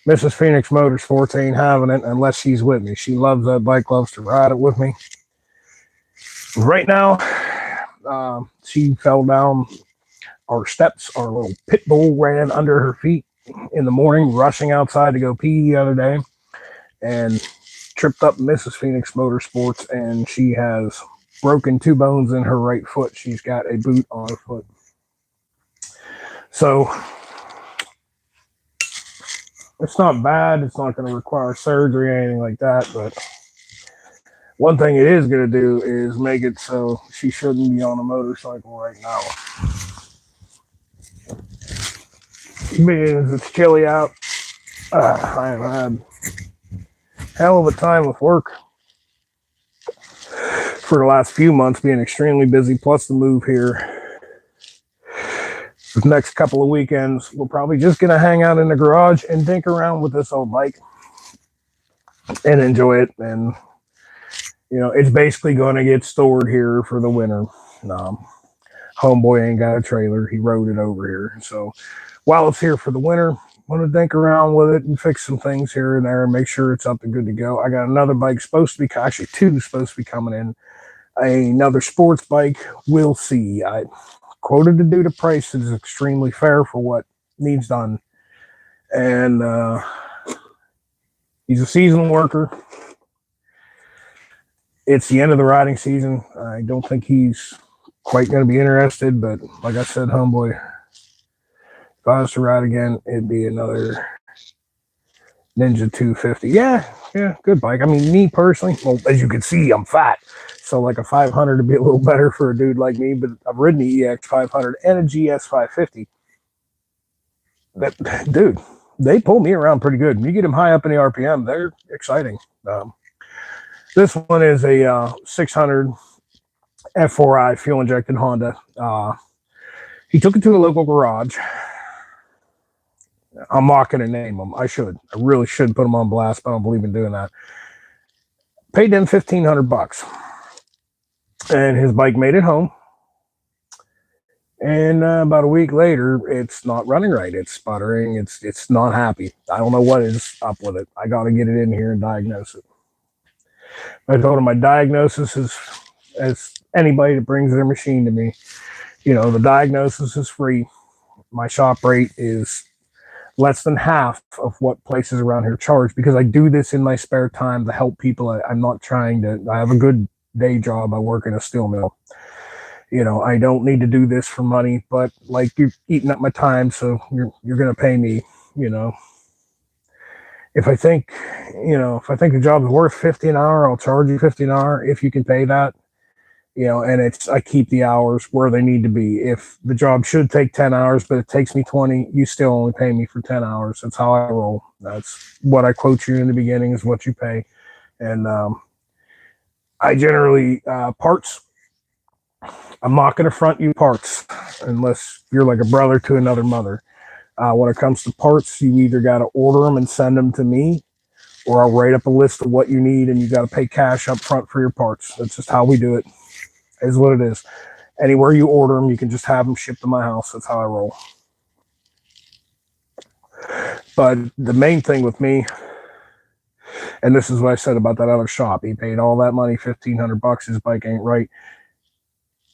Mrs. Phoenix Motorsports ain't having it unless she's with me. She loves that bike, loves to ride it with me. Right now, she fell down our steps. Our little pit bull ran under her feet in the morning, rushing outside to go pee the other day, and tripped up Mrs. Phoenix Motorsports, and she has broken 2 bones in her right foot. She's got a boot on her foot. So it's not bad. It's not going to require surgery or anything like that, but one thing it is going to do is make it so she shouldn't be on a motorcycle right now. Because it's chilly out. I've had hell of a time with work for the last few months, being extremely busy, plus the move here. The next couple of weekends, we're probably just going to hang out in the garage and dink around with this old bike and enjoy it. And, you know, it's basically going to get stored here for the winter. Homeboy ain't got a trailer. He rode it over here. So while it's here for the winter, I'm going to dink around with it and fix some things here and there and make sure it's up and good to go. I got another bike supposed to be, actually 2 supposed to be coming in. Another sports bike. We'll see. I quoted the dude a price that is extremely fair for what needs done. And he's a seasonal worker. It's the end of the riding season. I don't think he's quite going to be interested, but like I said, homeboy, if I was to ride again, it'd be another Ninja 250. Yeah, good bike. I mean, me personally, well, as you can see, I'm fat. So like a 500 would be a little better for a dude like me, but I've ridden the EX 500 and a GS 550. That, dude, they pull me around pretty good. You get them high up in the RPM, they're exciting. This one is a 600 F4i fuel-injected Honda. He took it to a local garage. I'm not going to name them. I really should put them on blast, but I don't believe in doing that. Paid them $1,500. And his bike made it home. And about a week later, it's not running right. It's sputtering. It's not happy. I don't know what is up with it. I got to get it in here and diagnose it. I told him my diagnosis is, as anybody that brings their machine to me, you know, the diagnosis is free. My shop rate is less than half of what places around here charge, because I do this in my spare time to help people. I'm not trying to, I have a good day job. I work in a steel mill. You know, I don't need to do this for money, but like, you're eating up my time, so you're going to pay me, you know. If I think the job is worth $50 an hour, I'll charge you $50 an hour if you can pay that. You know, and I keep the hours where they need to be. If the job should take 10 hours, but it takes me 20, you still only pay me for 10 hours. That's how I roll. That's what I quote you in the beginning is what you pay. And I generally, parts, I'm not going to front you parts unless you're like a brother to another mother. When it comes to parts, you either got to order them and send them to me, or I'll write up a list of what you need, and you got to pay cash up front for your parts. That's just how we do it. Is what it is. Anywhere you order them, you can just have them shipped to my house. That's how I roll. But the main thing with me, and this is what I said about that other shop, he paid all that money, $1,500. His bike ain't right.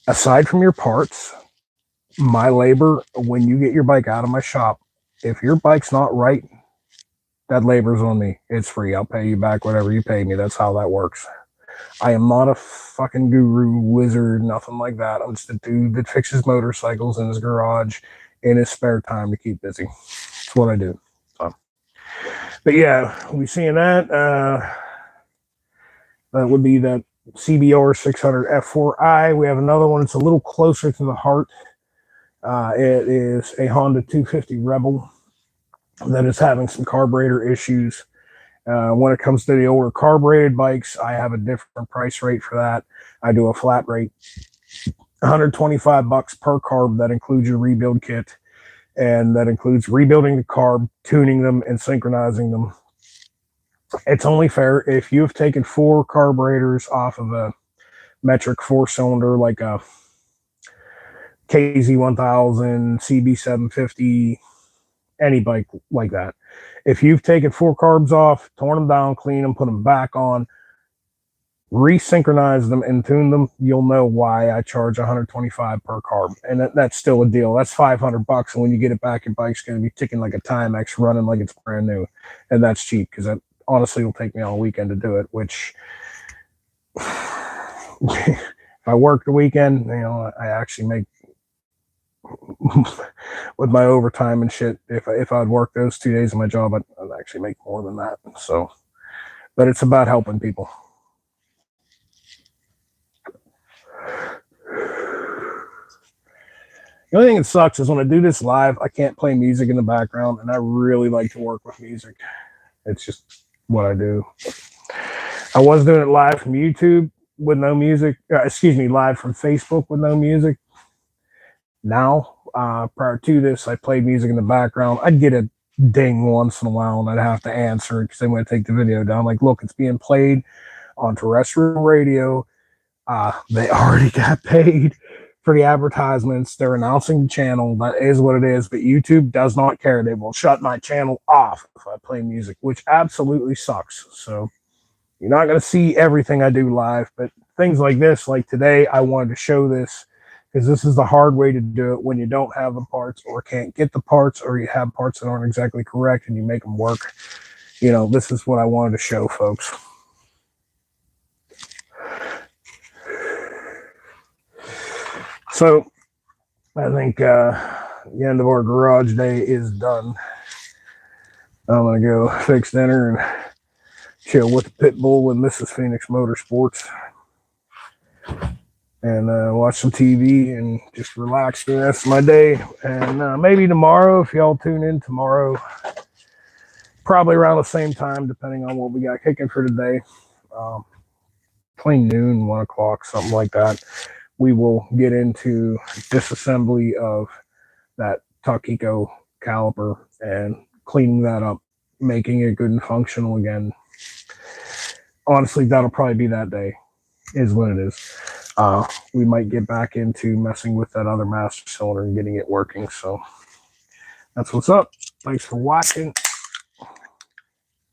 Aside from your parts, my labor, when you get your bike out of my shop, if your bike's not right, that labor's on me. It's free. I'll pay you back whatever you pay me. That's how that works. I am not a fucking guru, wizard, nothing like that. I'm just a dude that fixes motorcycles in his garage in his spare time to keep busy. That's what I do. So, but yeah, we seeing that. That would be that CBR 600 F4i. We have another one. It's a little closer to the heart. It is a Honda 250 Rebel that is having some carburetor issues. When it comes to the older carbureted bikes, I have a different price rate for that. I do a flat rate, $125 per carb. That includes your rebuild kit, and that includes rebuilding the carb, tuning them, and synchronizing them. It's only fair if you've taken 4 carburetors off of a metric 4-cylinder, like a KZ1000, CB750, any bike like that. If you've taken 4 carbs off, torn them down, clean them, put them back on, resynchronize them and tune them, you'll know why I charge 125 per carb. And that's still a deal. That's $500, and when you get it back, your bike's going to be ticking like a Timex, running like it's brand new. And that's cheap, because that honestly will take me all weekend to do it, which if I work the weekend, I actually make with my overtime and shit. If I'd work those 2 days of my job, I'd actually make more than that. So, but it's about helping people. The only thing that sucks is when I do this live, I can't play music in the background, and I really like to work with music. It's just what I do. I was doing it live from YouTube with no music. Live from Facebook with no music. Now, prior to this, I played music in the background. I'd get a ding once in a while, and I'd have to answer it because they want to take the video down. Like, look, it's being played on terrestrial radio. They already got paid for the advertisements. They're announcing the channel. That is what it is. But YouTube does not care. They will shut my channel off if I play music, which absolutely sucks. So you're not going to see everything I do live, but things like this, like today, I wanted to show this because this is the hard way to do it when you don't have the parts or can't get the parts, or you have parts that aren't exactly correct and you make them work. This is what I wanted to show, folks. So I think the end of our garage day is done. I'm going to go fix dinner and chill with the pit bull and Mrs. Phoenix Motorsports and watch some TV and just relax for the rest of my day. And maybe tomorrow, if y'all tune in tomorrow, probably around the same time, depending on what we got kicking for today, between noon and 1 o'clock, something like that, we will get into disassembly of that Taquico caliper and cleaning that up, making it good and functional again. Honestly, that'll probably be that day, is what it is. We might get back into messing with that other master cylinder and getting it working. So that's what's up. Thanks for watching.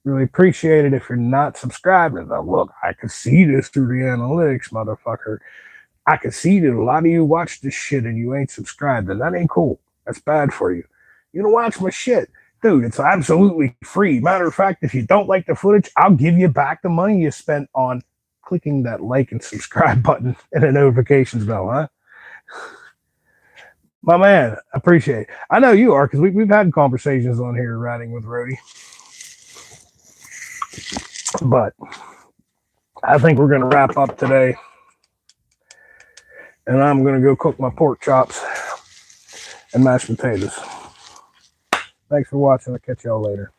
Really appreciate it. If you're not subscribed, look, I can see this through the analytics, motherfucker. I can see that a lot of you watch this shit and you ain't subscribed, and that ain't cool. That's bad for you. You don't watch my shit. Dude, it's absolutely free. Matter of fact, if you don't like the footage, I'll give you back the money you spent on clicking that like and subscribe button and the notifications bell, huh? My man, I appreciate it. I know you are, because we've had conversations on here riding with Rody. But I think we're going to wrap up today. And I'm going to go cook my pork chops and mashed potatoes. Thanks for watching. I'll catch y'all later.